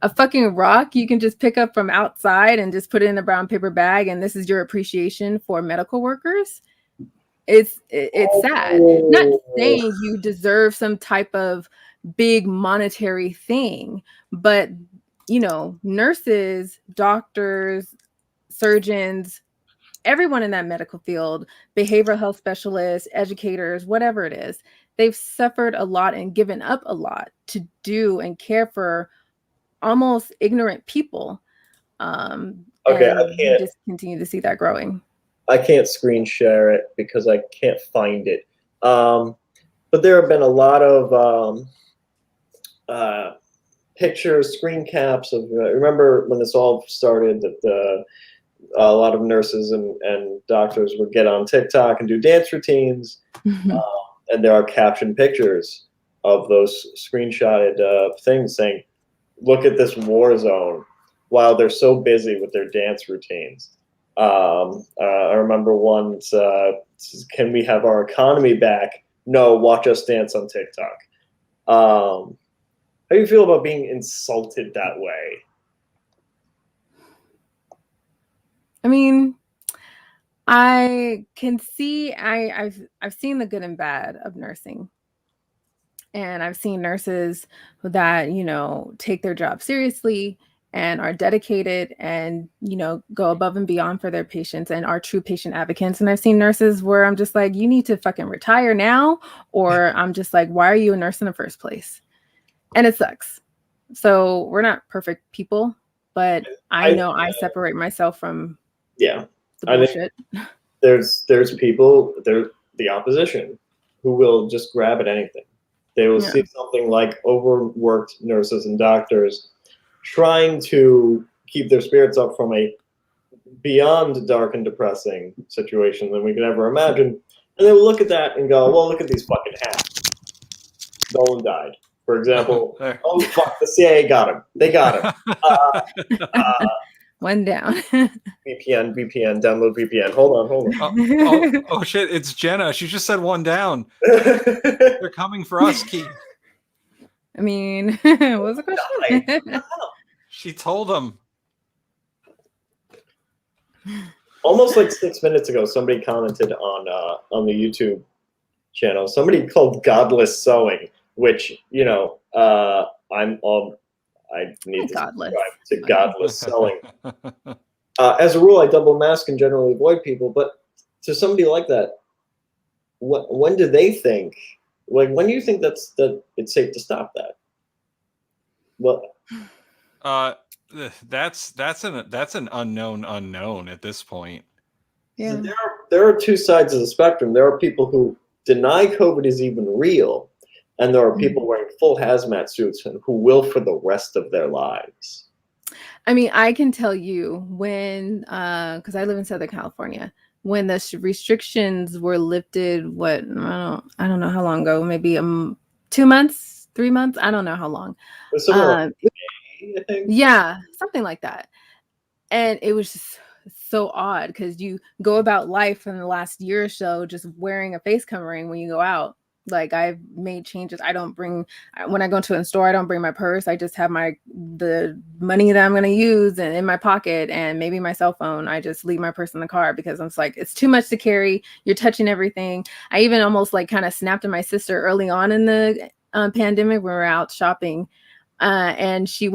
Speaker 4: A fucking rock you can just pick up from outside and just put it in a brown paper bag, and this is your appreciation for medical workers? It's sad. Not saying you deserve some type of big monetary thing, but nurses, doctors, surgeons, everyone in that medical field, behavioral health specialists, educators, whatever it is, they've suffered a lot and given up a lot to do and care for almost ignorant people.
Speaker 2: Okay, I can't
Speaker 4: just continue to see that growing.
Speaker 2: I can't screen share it because I can't find it. But there have been a lot of pictures, screen caps of. Remember when this all started? That a lot of nurses and doctors would get on TikTok and do dance routines, and there are captioned pictures of those screenshotted things saying, "Look at this war zone," while they're so busy with their dance routines. I remember one, "Can we have our economy back? No, watch us dance on TikTok." How do you feel about being insulted that way?
Speaker 4: I mean, I can see, I've seen the good and bad of nursing. And I've seen nurses that, take their job seriously and are dedicated and, go above and beyond for their patients and are true patient advocates. And I've seen nurses where I'm just like, you need to fucking retire now. Or I'm just like, why are you a nurse in the first place? And it sucks. So we're not perfect people, but I know I separate myself from the bullshit.
Speaker 2: There's people, the opposition, who will just grab at anything. They will see something like overworked nurses and doctors trying to keep their spirits up from a beyond dark and depressing situation than we could ever imagine. And they'll look at that and go, well, look at these fucking hacks. Nolan died. For example,
Speaker 1: There.
Speaker 2: oh, fuck, the CIA got him. They got him.
Speaker 4: One down.
Speaker 2: VPN, download VPN. Hold on.
Speaker 1: Oh shit, it's Jenna. She just said one down. They're coming for us, Keith.
Speaker 4: I mean, what was the question?
Speaker 1: She told them.
Speaker 2: Almost like 6 minutes ago, somebody commented on the YouTube channel. Somebody called "godless sewing," which I need to
Speaker 4: Godless.
Speaker 2: subscribe to godless sewing. As a rule, I double mask and generally avoid people. But to somebody like that, when do they think? Like, when do you think that it's safe to stop that? Well,
Speaker 1: that's an unknown at this point.
Speaker 4: Yeah.
Speaker 2: There are two sides of the spectrum. There are people who deny COVID is even real, and there are people wearing full hazmat suits and who will for the rest of their lives.
Speaker 4: I mean, I can tell you when, because I live in Southern California, when the restrictions were lifted, I don't know how long ago, maybe 2 months, 3 months, I don't know how long.
Speaker 2: It was something like May, I think.
Speaker 4: Yeah, something like that. And it was just so odd because you go about life in the last year or so just wearing a face covering when you go out. Like, I've made changes. When I go into a store, I don't bring my purse. I just have the money that I'm going to use and in my pocket and maybe my cell phone. I just leave my purse in the car because I'm like, it's too much to carry. You're touching everything. I even almost like kind of snapped at my sister early on in the pandemic when we were out shopping. And she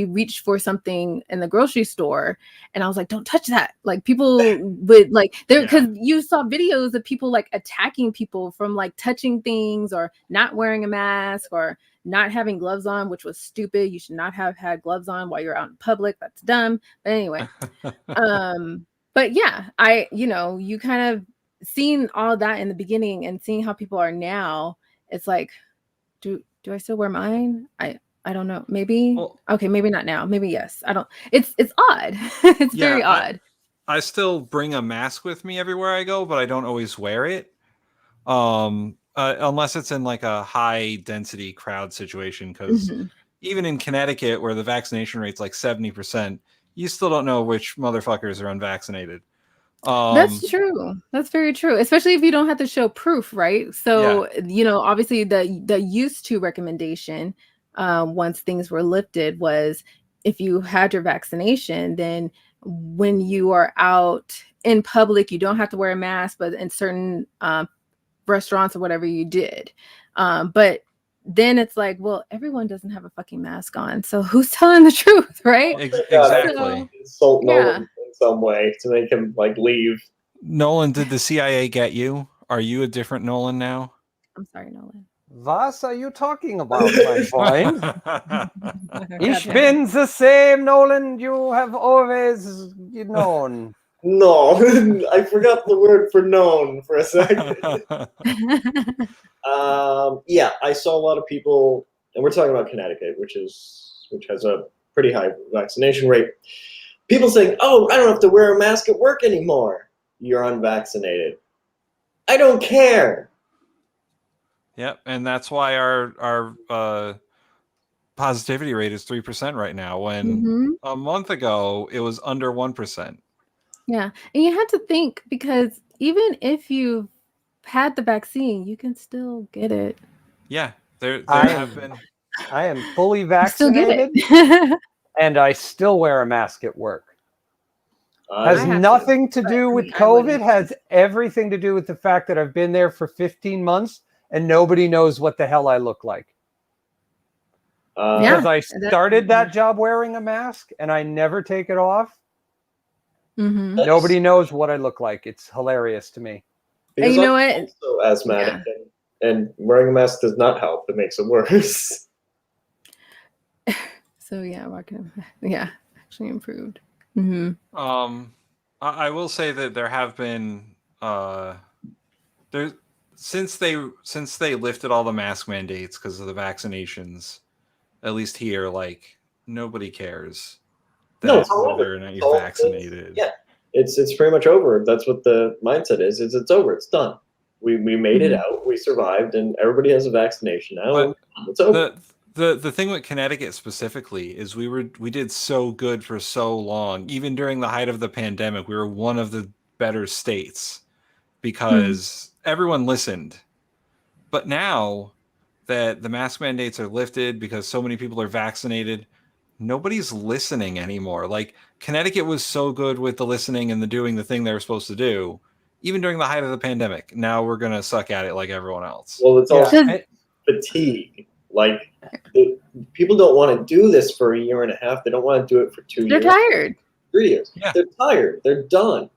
Speaker 4: reached for something in the grocery store, and I was like, don't touch that. Like, people would like there, because you saw videos of people like attacking people from like touching things or not wearing a mask or not having gloves on, which was stupid. You should not have had gloves on while you're out in public. That's dumb. But anyway, but yeah, you kind of seeing all that in the beginning and seeing how people are now. It's like, do I still wear mine? I don't know. Maybe. Okay, maybe not now. Maybe yes. I don't. It's odd. It's very odd.
Speaker 1: I still bring a mask with me everywhere I go, but I don't always wear it. Unless it's in like a high density crowd situation, because even in Connecticut, where the vaccination rate's like 70%, you still don't know which motherfuckers are unvaccinated.
Speaker 4: That's true. That's very true. Especially if you don't have to show proof, right? So, obviously the used to recommendation, once things were lifted, was if you had your vaccination, then when you are out in public, you don't have to wear a mask, but in certain restaurants or whatever you did. But then it's like, well, everyone doesn't have a fucking mask on. So who's telling the truth, right?
Speaker 1: Exactly.
Speaker 2: Insult Nolan in some way to make him like leave.
Speaker 1: Nolan, did the CIA get you? Are you a different Nolan now?
Speaker 4: I'm sorry, Nolan.
Speaker 3: Was are you talking about, my boy? Ich bin the same Nolan you have always known.
Speaker 2: No, I forgot the word for known for a second. Yeah, I saw a lot of people, and we're talking about Connecticut, which has a pretty high vaccination rate. People saying, "Oh, I don't have to wear a mask at work anymore. You're unvaccinated. I don't care."
Speaker 1: Yep, and that's why our positivity rate is 3% right now, when a month ago it was under 1%.
Speaker 4: Yeah, and you have to think, because even if you've had the vaccine, you can still get it.
Speaker 1: Yeah, there
Speaker 3: I
Speaker 1: have been.
Speaker 3: I am fully
Speaker 4: Still get
Speaker 3: vaccinated,
Speaker 4: it.
Speaker 3: and I still wear a mask at work.
Speaker 2: I
Speaker 3: Has
Speaker 4: have
Speaker 3: nothing to
Speaker 4: but,
Speaker 3: do
Speaker 4: I
Speaker 3: with
Speaker 4: mean, I
Speaker 3: COVID.
Speaker 4: wouldn't.
Speaker 3: Has everything to do with the fact that I've been there for 15 months and nobody knows what the hell I look like.
Speaker 4: Yeah.
Speaker 3: Because I started that job wearing a mask and I never take it off. Nobody knows what I look like. It's hilarious to me.
Speaker 2: Because
Speaker 4: And you know
Speaker 2: I'm
Speaker 4: what?
Speaker 2: also asthmatic, and wearing a mask does not help. It makes it worse.
Speaker 4: So yeah, actually improved.
Speaker 1: I will say that there have been since they lifted all the mask mandates because of the vaccinations, at least here, like nobody cares
Speaker 2: No,
Speaker 1: that
Speaker 2: it's all over.
Speaker 1: whether or not
Speaker 2: It's
Speaker 1: you're
Speaker 2: all-
Speaker 1: vaccinated.
Speaker 2: Yeah, it's pretty much over. That's what the mindset is. It's over. It's done. We made it out. We survived, and everybody has a vaccination now.
Speaker 1: But
Speaker 2: and it's over.
Speaker 1: the thing with Connecticut specifically is we did so good for so long. Even during the height of the pandemic, we were one of the better states because everyone listened. But now that the mask mandates are lifted because so many people are vaccinated, nobody's listening anymore. Like Connecticut was so good with the listening and the doing the thing they were supposed to do, even during the height of the pandemic. Now we're gonna suck at it like everyone else.
Speaker 2: Well, it's
Speaker 3: Yeah,
Speaker 2: also
Speaker 3: and-
Speaker 2: fatigue. Like people don't want to do this for a year and a half. They don't want to do it for 2
Speaker 4: They're
Speaker 2: years,
Speaker 4: tired.
Speaker 2: 3 years.
Speaker 1: Yeah.
Speaker 2: They're tired. They're done.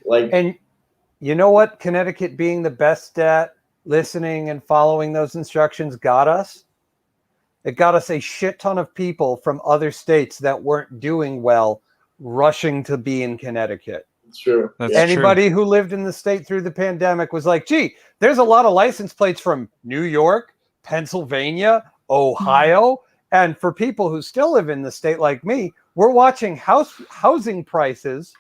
Speaker 2: Like
Speaker 3: And you know what? Connecticut being the best at listening and following those instructions got us? It got us a shit ton of people from other states that weren't doing well rushing to be in Connecticut.
Speaker 2: it's true.
Speaker 1: That's
Speaker 2: Yeah.
Speaker 3: Anybody who lived in the state through the pandemic was like, gee, there's a lot of license plates from New York, Pennsylvania, Ohio. And for people who still live in the state like me, we're watching housing prices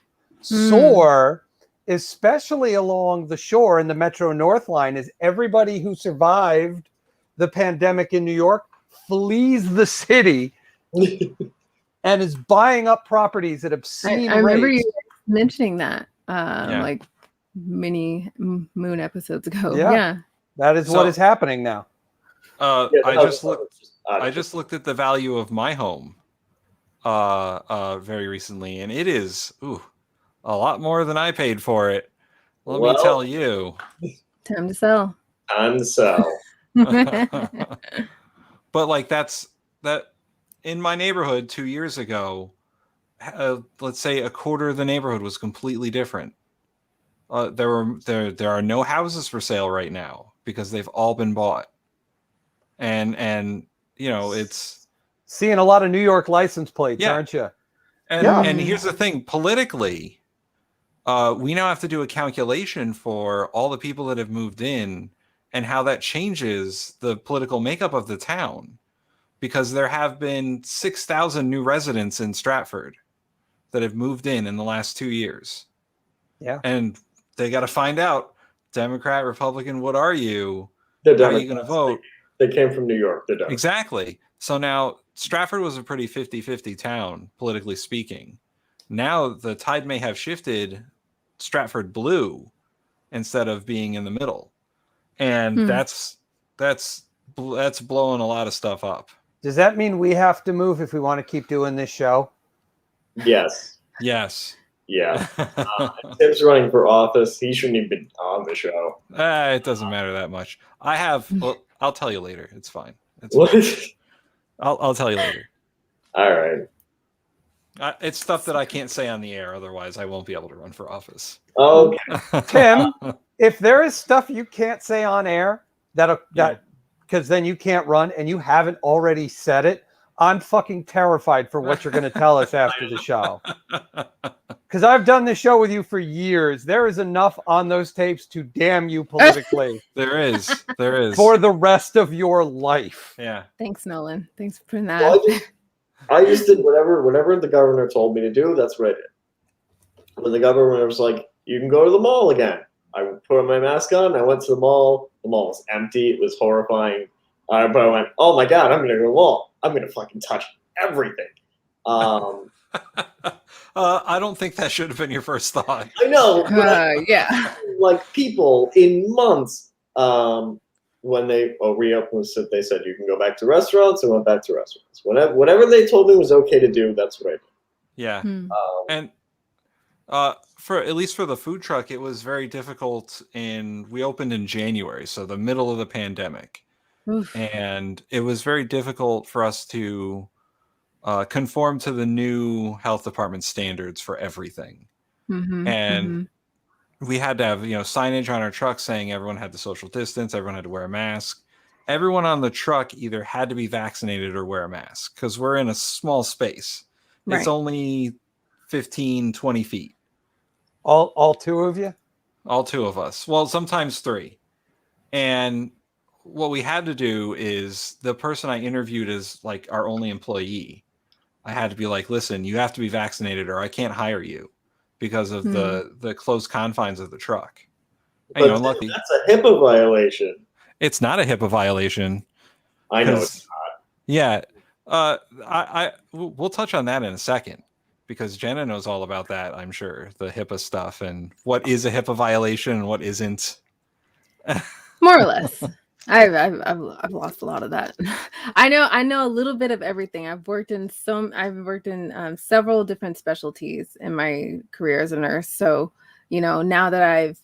Speaker 3: soar, especially along the shore in the Metro North line, as everybody who survived the pandemic in New York flees the city and is buying up properties at obscene
Speaker 4: I remember
Speaker 3: rates.
Speaker 4: you mentioning that
Speaker 1: Yeah.
Speaker 4: like many moon episodes ago.
Speaker 3: Yeah.
Speaker 4: Yeah.
Speaker 3: That is
Speaker 1: So-
Speaker 3: what is happening now.
Speaker 2: Yeah,
Speaker 1: I
Speaker 2: the
Speaker 1: just
Speaker 2: house
Speaker 1: looked.
Speaker 2: is just out of
Speaker 1: I just looked at the value of my home, very recently, and it is a lot more than I paid for it. Let me
Speaker 2: Well-
Speaker 1: tell you.
Speaker 4: Time to sell.
Speaker 2: time to sell.
Speaker 1: But like that in my neighborhood 2 years ago, let's say a quarter of the neighborhood was completely different. There are no houses for sale right now because they've all been bought. And you know, it's
Speaker 3: Seeing a lot of New York license plates,
Speaker 1: Yeah.
Speaker 3: aren't you?
Speaker 1: and here's the thing, politically, we now have to do a calculation for all the people that have moved in and how that changes the political makeup of the town, because there have been 6,000 new residents in Stratford that have moved in the last 2 years.
Speaker 3: Yeah.
Speaker 1: And they got to find out, Democrat, Republican, what are you?
Speaker 2: They're
Speaker 1: How are you going to
Speaker 2: Democrats.
Speaker 1: vote?
Speaker 2: They came from New York. They're Democrats.
Speaker 1: Exactly. So now Stratford was a pretty 50-50 town, politically speaking. Now the tide may have shifted Stratford blue instead of being in the middle. And that's blowing a lot of stuff up.
Speaker 3: Does that mean we have to move if we want to keep doing this show?
Speaker 2: Yes.
Speaker 1: Yes.
Speaker 2: Yeah. Tim's running for office. He shouldn't even be on the show.
Speaker 1: It doesn't matter that much. I'll tell you later. It's fine.
Speaker 2: What?
Speaker 1: I'll tell you later.
Speaker 2: All right.
Speaker 1: It's stuff that I can't say on the air. Otherwise, I won't be able to run for office.
Speaker 2: Okay.
Speaker 3: Tim, if there is stuff you can't say on air that because then you can't run and you haven't already said it, I'm fucking terrified for what you're going to tell us after the show. Because I've done this show with you for years. There is enough on those tapes to damn you politically
Speaker 1: There is.
Speaker 3: for the rest of your life.
Speaker 1: Yeah.
Speaker 4: Thanks, Nolan. Thanks for putting that
Speaker 2: Well,
Speaker 4: out there.
Speaker 2: I just did whatever the governor told me to do. That's what I did. When the governor was like, "You can go to the mall again," I put my mask on. I went to the mall. The mall was empty. It was horrifying. But I went, "Oh my god, I'm going to go to the mall. I'm going to fucking touch everything."
Speaker 1: I don't think that should have been your first thought.
Speaker 2: I know. But
Speaker 4: Yeah.
Speaker 2: like people in months, when they reopened, they said you can go back to restaurants. I went back to restaurants. Whatever they told me was okay to do, that's what I did.
Speaker 1: Yeah. And for at least for the food truck, it was very difficult. We opened in January, so the middle of the pandemic.
Speaker 4: Oof.
Speaker 1: And it was very difficult for us to conform to the new health department standards for everything. And we had to have signage on our truck saying everyone had to social distance, everyone had to wear a mask. Everyone on the truck either had to be vaccinated or wear a mask because we're in a small space.
Speaker 4: Right.
Speaker 1: It's only 15, 20 feet.
Speaker 3: All two of you?
Speaker 1: All two of us. Well, sometimes three. And what we had to do is the person I interviewed as like our only employee. I had to be like, listen, you have to be vaccinated or I can't hire you because of the close confines of the truck. And,
Speaker 2: But
Speaker 1: lucky.
Speaker 2: that's a HIPAA violation.
Speaker 1: It's not a HIPAA violation.
Speaker 2: I know it's not.
Speaker 1: Yeah. We'll touch on that in a second because Jenna knows all about that, I'm sure, the HIPAA stuff and what is a HIPAA violation and what isn't.
Speaker 4: More or less. I've lost a lot of that. I know a little bit of everything. I've worked in several different specialties in my career as a nurse. So, now that I've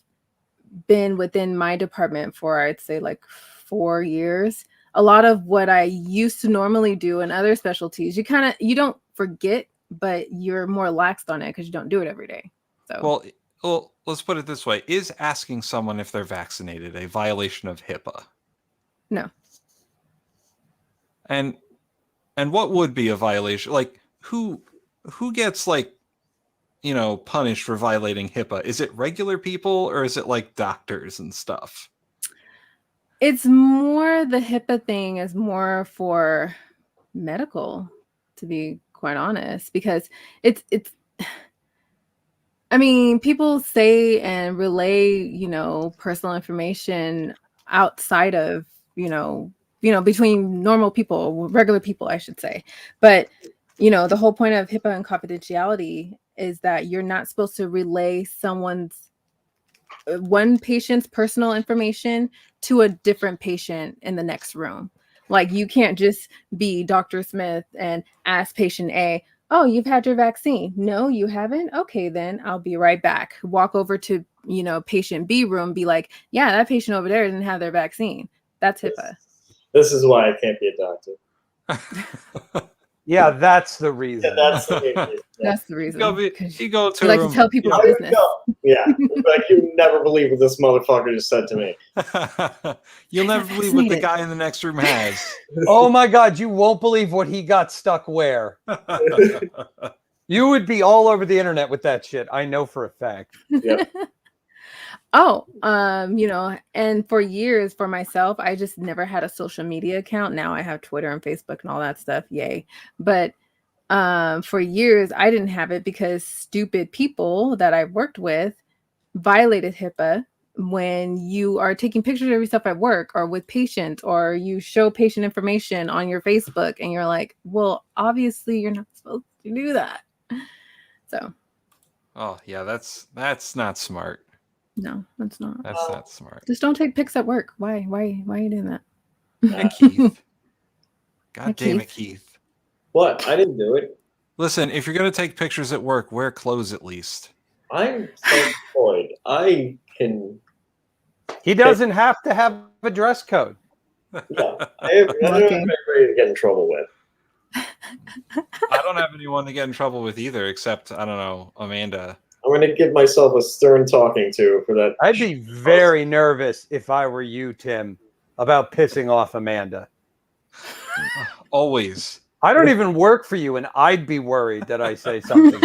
Speaker 4: been within my department for, I'd say, like 4 years, a lot of what I used to normally do in other specialties, you don't forget, but you're more laxed on it because you don't do it every day. So
Speaker 1: well, let's put it this way. Is asking someone if they're vaccinated a violation of HIPAA?
Speaker 4: No.
Speaker 1: And what would be a violation? Like who gets punished for violating HIPAA? Is it regular people or is it like doctors and stuff?
Speaker 4: It's more, the HIPAA thing is more for medical, to be quite honest, because it's I mean, people say and relay, personal information outside of, between normal people, regular people, I should say. But, the whole point of HIPAA and confidentiality is that you're not supposed to relay one patient's personal information to a different patient in the next room. Like, you can't just be Dr. Smith and ask patient A, oh, you've had your vaccine. No, you haven't. Okay, then I'll be right back. Walk over to, patient B room, be like, yeah, that patient over there didn't have their vaccine. That's HIPAA.
Speaker 2: This is why I can't be a doctor.
Speaker 3: Yeah, that's the reason.
Speaker 2: Yeah, that's the reason.
Speaker 4: That's the reason.
Speaker 1: You go to
Speaker 4: You like to tell people business.
Speaker 2: Yeah, like you never believe what this motherfucker just said to me.
Speaker 1: You'll never believe what the guy in the next room has.
Speaker 3: Oh my God, you won't believe what he got stuck where. You would be all over the internet with that shit. I know for a fact.
Speaker 2: Yep.
Speaker 4: Oh, and for years for myself, I just never had a social media account. Now I have Twitter and Facebook and all that stuff. Yay. But for years, I didn't have it because stupid people that I worked with violated HIPAA when you are taking pictures of yourself at work or with patients, or you show patient information on your Facebook and you're like, well, obviously you're not supposed to do that. So.
Speaker 1: Oh yeah, that's not smart.
Speaker 4: No, that's not.
Speaker 1: That's not smart.
Speaker 4: Just don't take pics at work. Why are you doing that?
Speaker 1: Hey, Keith. God damn it, Keith.
Speaker 2: What? I didn't do it.
Speaker 1: Listen, if you're going to take pictures at work, wear clothes at least. I'm
Speaker 2: self-employed. I can...
Speaker 3: He doesn't have to have a dress code.
Speaker 2: Yeah, I don't have anybody to get in trouble with.
Speaker 1: I don't have anyone to get in trouble with either, except, I don't know, Amanda.
Speaker 2: I'm going to give myself a stern talking to for that.
Speaker 3: I'd be very nervous if I were you, Tim, about pissing off Amanda.
Speaker 1: Always.
Speaker 3: I don't even work for you, and I'd be worried that I say something.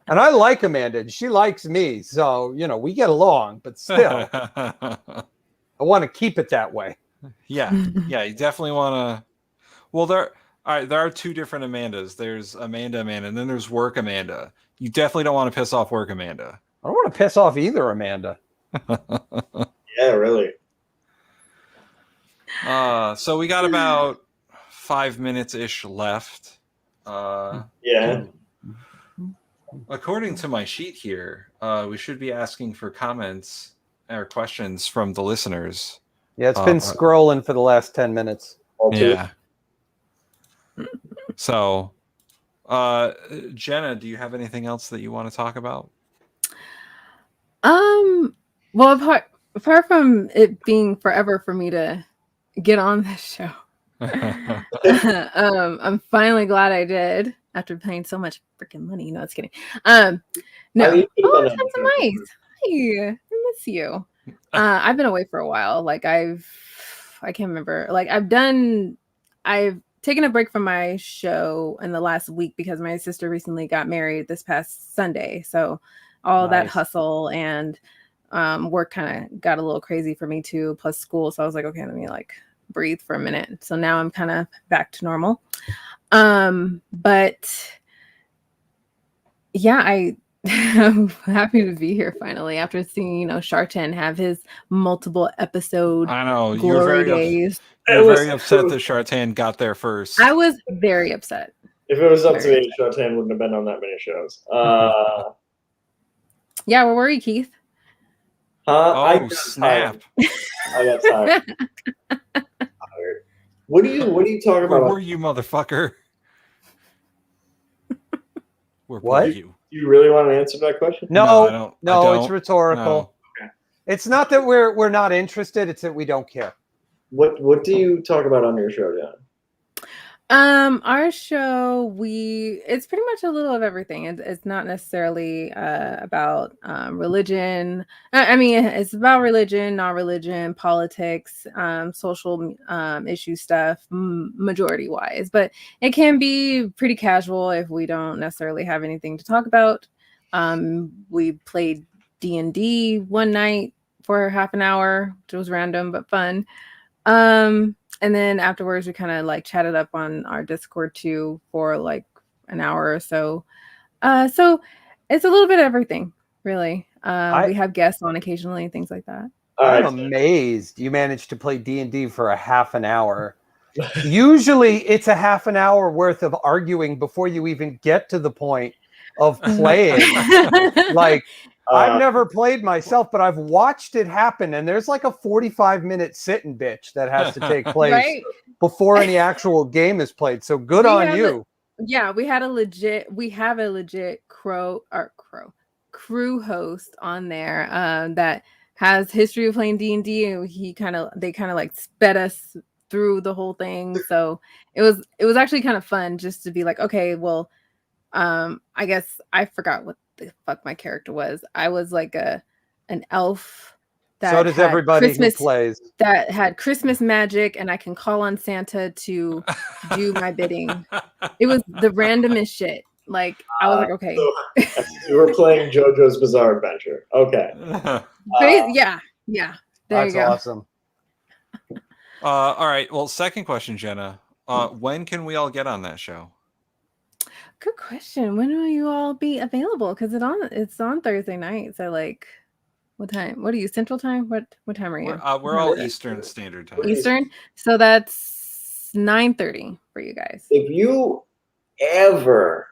Speaker 3: And I like Amanda, and she likes me, so, we get along, but still, I want to keep it that way.
Speaker 1: Yeah, you definitely want to. Well, there are two different Amandas. There's Amanda, and then there's Work Amanda. You definitely don't want to piss off Work Amanda.
Speaker 3: I don't want to piss off either Amanda.
Speaker 2: Yeah, really.
Speaker 1: So we got about 5 minutes-ish left.
Speaker 2: Yeah.
Speaker 1: According to my sheet here, we should be asking for comments or questions from the listeners.
Speaker 3: Yeah, it's been scrolling for the last 10 minutes.
Speaker 1: Yeah. So, Jenna, do you have anything else that you want to talk about?
Speaker 4: Well, apart from it being forever for me to get on this show, I'm finally glad I did after paying so much freaking money. No, it's kidding. No. Oh, that's nice. Hi, I miss you. I've been away for a while. Like I can't remember. Like I've taken a break from my show in the last week because my sister recently got married this past Sunday. So all that hustle and work kind of got a little crazy for me too, plus school. So I was like, okay, let me breathe for a minute. So now I'm kind of back to normal. But yeah, I'm happy to be here finally after seeing, Shark Tank have his multiple episode
Speaker 1: I know
Speaker 4: glory days.
Speaker 1: you're very upset that Shark Tank got there first.
Speaker 4: I was very upset.
Speaker 2: If it was up to
Speaker 4: Very
Speaker 2: me, Shark Tank wouldn't have been on that many shows.
Speaker 4: Yeah, where were you, Keith?
Speaker 2: I
Speaker 1: Oh
Speaker 2: got
Speaker 1: snap!
Speaker 2: tired. I got tired. What are you talking
Speaker 1: Where
Speaker 2: about?
Speaker 1: were you, motherfucker? Where
Speaker 3: What?
Speaker 1: were you?
Speaker 2: Do you really want to answer that question?
Speaker 3: No,
Speaker 1: I don't.
Speaker 3: it's rhetorical.
Speaker 1: No.
Speaker 3: It's not that we're not interested, it's that we don't care.
Speaker 2: What do you talk about on your show, John?
Speaker 4: Our show, it's pretty much a little of everything. It's not necessarily about religion. I mean, it's about religion, not religion, politics, social issue stuff, majority wise. But it can be pretty casual if we don't necessarily have anything to talk about. We played D&D one night for half an hour, which was random but fun. And then afterwards, we kind of like chatted up on our Discord too for like an hour or so. So it's a little bit of everything, really. We have guests on occasionally, things like that.
Speaker 3: I'm amazed you managed to play D&D for a half an hour. Usually it's a half an hour worth of arguing before you even get to the point of playing. Like, I've never played myself, but I've watched it happen. And there's like a 45-minute sit and bitch that has to take place before any actual game is played. So good on you.
Speaker 4: We have a legit crew host on there that has history of playing D&D, and they kind of like sped us through the whole thing. So it was actually kind of fun just to be like, okay, well, I guess I forgot what the fuck my character was. I was like an elf that
Speaker 3: so does everybody who plays
Speaker 4: that had Christmas magic, and I can call on Santa to do my bidding. It was the randomest shit. Like I was like, okay.
Speaker 2: So you were playing JoJo's Bizarre Adventure. Okay.
Speaker 4: Yeah. There you go.
Speaker 3: Awesome.
Speaker 1: All right. Well, second question, Jenna. When can we all get on that show?
Speaker 4: Good question. When will you all be available? Because it's on Thursday night. So like, what time? What are you, Central Time? What time are you?
Speaker 1: We're all Eastern Standard Time.
Speaker 4: Eastern. So that's 9:30 for you guys.
Speaker 2: If you ever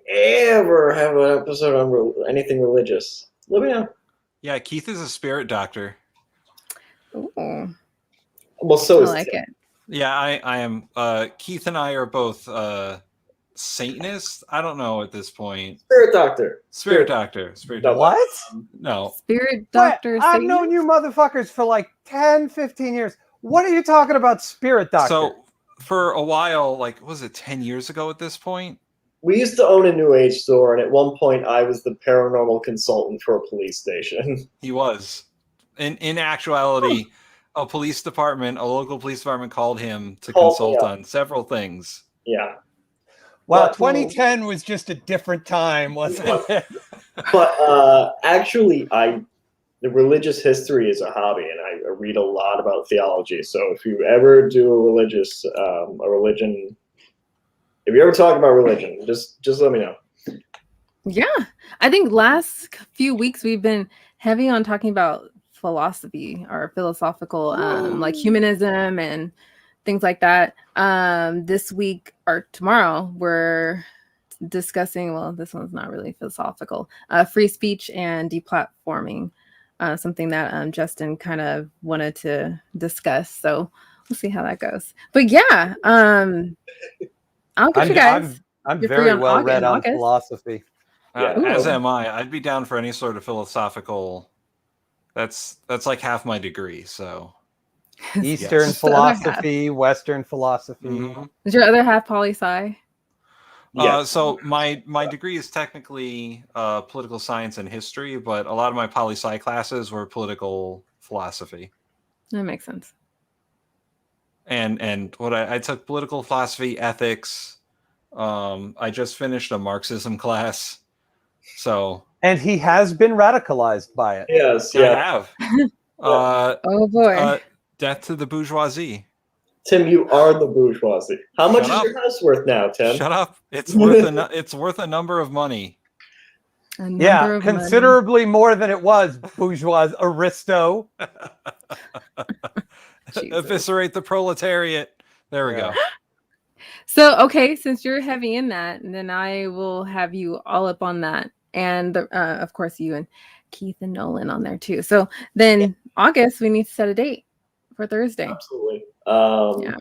Speaker 2: have an episode on anything religious, let me know.
Speaker 1: Yeah, Keith is a spirit doctor.
Speaker 4: Ooh.
Speaker 2: Well, so is
Speaker 4: I like it.
Speaker 1: Yeah, I am. Keith and I are both Satanists. I don't know at this point.
Speaker 2: Spirit doctor.
Speaker 1: Spirit doctor.
Speaker 3: What?
Speaker 1: No.
Speaker 4: Spirit doctor.
Speaker 3: I've known you motherfuckers for like 10, 15 years. What are you talking about, spirit doctor?
Speaker 1: So for a while, like, was it 10 years ago at this point?
Speaker 2: We used to own a New Age store, and at one point I was the paranormal consultant for a police station.
Speaker 1: He was. In actuality, a local police department called him to consult on several things.
Speaker 2: Yeah.
Speaker 3: Wow, 2010 was just a different time, wasn't it?
Speaker 2: But actually, the religious history is a hobby, and I read a lot about theology. So if you ever do a religion, if you ever talk about religion, just let me know.
Speaker 4: Yeah, I think last few weeks we've been heavy on talking about philosophy or philosophical, like humanism and things like that. This week or tomorrow we're discussing, well, this one's not really philosophical, free speech and deplatforming, something that Justin kind of wanted to discuss. So we'll see how that goes. But yeah, I'll get you guys.
Speaker 3: I'm very well read on philosophy.
Speaker 1: As am I. I'd be down for any sort of philosophical. That's like half my degree. So
Speaker 3: Eastern philosophy, Western philosophy.
Speaker 1: Mm-hmm.
Speaker 4: Is your other half poli-sci?
Speaker 1: So my degree is technically political science and history, but a lot of my poli-sci classes were political philosophy.
Speaker 4: That makes sense.
Speaker 1: And what I took political philosophy, ethics. I just finished a Marxism class. So.
Speaker 3: And he has been radicalized by it.
Speaker 2: Yes,
Speaker 1: I have.
Speaker 4: Oh boy.
Speaker 1: Death to the bourgeoisie.
Speaker 2: Tim, you are the bourgeoisie. How much
Speaker 1: Shut
Speaker 2: is your house worth now, Tim?
Speaker 1: Shut up. It's worth a number of money.
Speaker 4: A number
Speaker 3: Yeah,
Speaker 4: of money.
Speaker 3: considerably more than it was, bourgeois aristo.
Speaker 4: Jesus.
Speaker 1: Eviscerate the proletariat. There we
Speaker 3: Yeah.
Speaker 1: go.
Speaker 4: So, okay, since you're heavy in that, then I will have you all up on that. And of course, you and Keith and Nolan on there too. So then August, we need to set a date for Thursday.
Speaker 2: Absolutely.
Speaker 4: Yeah.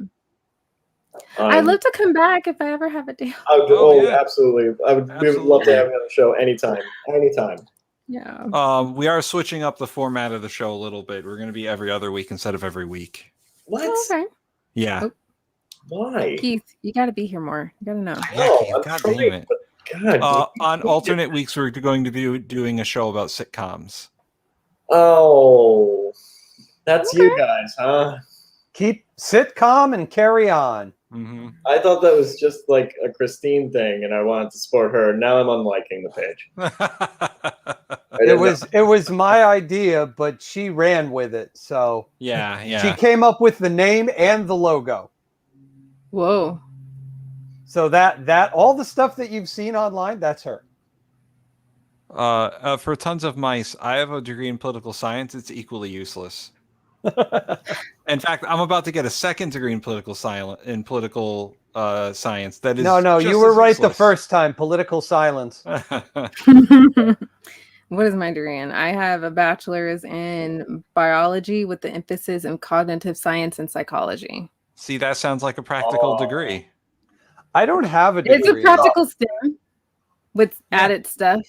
Speaker 4: I'd love to come back if I ever have a day.
Speaker 1: Yeah.
Speaker 2: Absolutely. We would love to have you on the show anytime. Anytime.
Speaker 4: Yeah.
Speaker 1: We are switching up the format of the show a little bit. We're going to be every other week instead of every week.
Speaker 2: What?
Speaker 4: Oh, okay.
Speaker 1: Yeah.
Speaker 4: Oh.
Speaker 2: Why?
Speaker 4: Keith, you got to be here more. You got to know.
Speaker 1: Yeah,
Speaker 2: No,
Speaker 1: Keith,
Speaker 2: I'm
Speaker 1: God
Speaker 2: trying,
Speaker 1: damn it.
Speaker 2: but God.
Speaker 1: On alternate weeks, we're going to be doing a show about sitcoms.
Speaker 2: Oh, that's
Speaker 4: Okay.
Speaker 2: you guys, huh?
Speaker 3: Keep sitcom and carry on.
Speaker 1: Mm-hmm.
Speaker 2: I thought that was just like a Christine thing, and I wanted to support her. Now I'm unliking the page.
Speaker 3: It was my idea, but she ran with it. So
Speaker 1: yeah.
Speaker 3: she came up with the name and the logo.
Speaker 4: Whoa.
Speaker 3: So that all the stuff that you've seen online, that's her.
Speaker 1: For tons of mice, I have a degree in political science. It's equally useless. In fact, I'm about to get a second degree in political science. That is
Speaker 3: No,
Speaker 1: just
Speaker 3: you were
Speaker 1: as
Speaker 3: right the
Speaker 1: useless.
Speaker 3: first time. Political silence.
Speaker 4: What is my degree in? I have a bachelor's in biology with the emphasis in cognitive science and psychology.
Speaker 1: See, that sounds like a practical degree.
Speaker 3: I don't have a degree.
Speaker 4: It's a practical STEM with added stuff.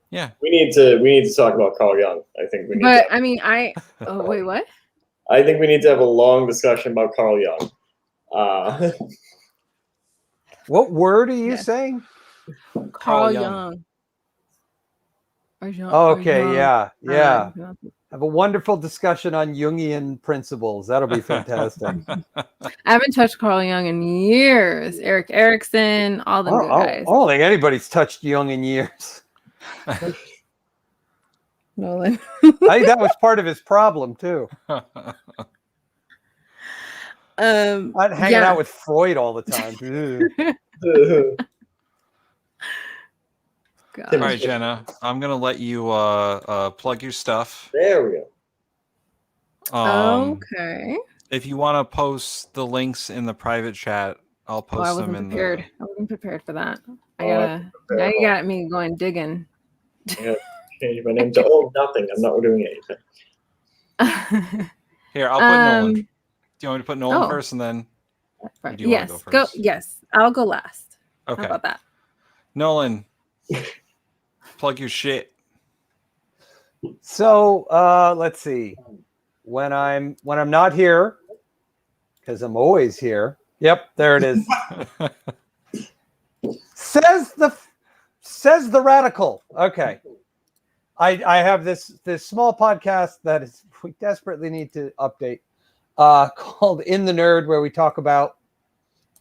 Speaker 1: Yeah.
Speaker 2: We need to talk about Carl Jung. I think we need.
Speaker 4: But I mean, oh wait, what?
Speaker 2: I think we need to have a long discussion about Carl Jung.
Speaker 3: What word are you saying?
Speaker 4: Carl
Speaker 1: Jung.
Speaker 4: Jung. Or Jung-
Speaker 3: Oh,
Speaker 4: or
Speaker 3: okay,
Speaker 4: Jung.
Speaker 3: yeah.
Speaker 4: Uh,
Speaker 3: Have a wonderful discussion on Jungian principles. That'll be fantastic.
Speaker 4: I haven't touched Carl Jung in years. Eric Erickson, all the good guys.
Speaker 3: I don't think anybody's touched Jung in years.
Speaker 4: Nolan.
Speaker 3: I think that was part of his problem too. Not hanging out with Freud all the time.
Speaker 1: All right, Jenna, I'm gonna let you plug your stuff.
Speaker 2: There we go.
Speaker 4: Okay.
Speaker 1: If you want to post the links in the private chat, I'll post them in
Speaker 4: prepared. I wasn't prepared for that.
Speaker 2: Oh,
Speaker 4: Now you got me going digging.
Speaker 2: Yeah, change my name to nothing. I'm not doing anything.
Speaker 1: Here, I'll put Nolan. Do you want me to put Nolan first and then? Or do you want to go first?
Speaker 4: Yes, I'll go last.
Speaker 1: Okay.
Speaker 4: How about that?
Speaker 1: Nolan, plug your shit.
Speaker 3: So let's see. When I'm not here, because I'm always here. Yep, there it is. Says the radical. Okay. I have this small podcast that we desperately need to update called In the Nerd, where we talk about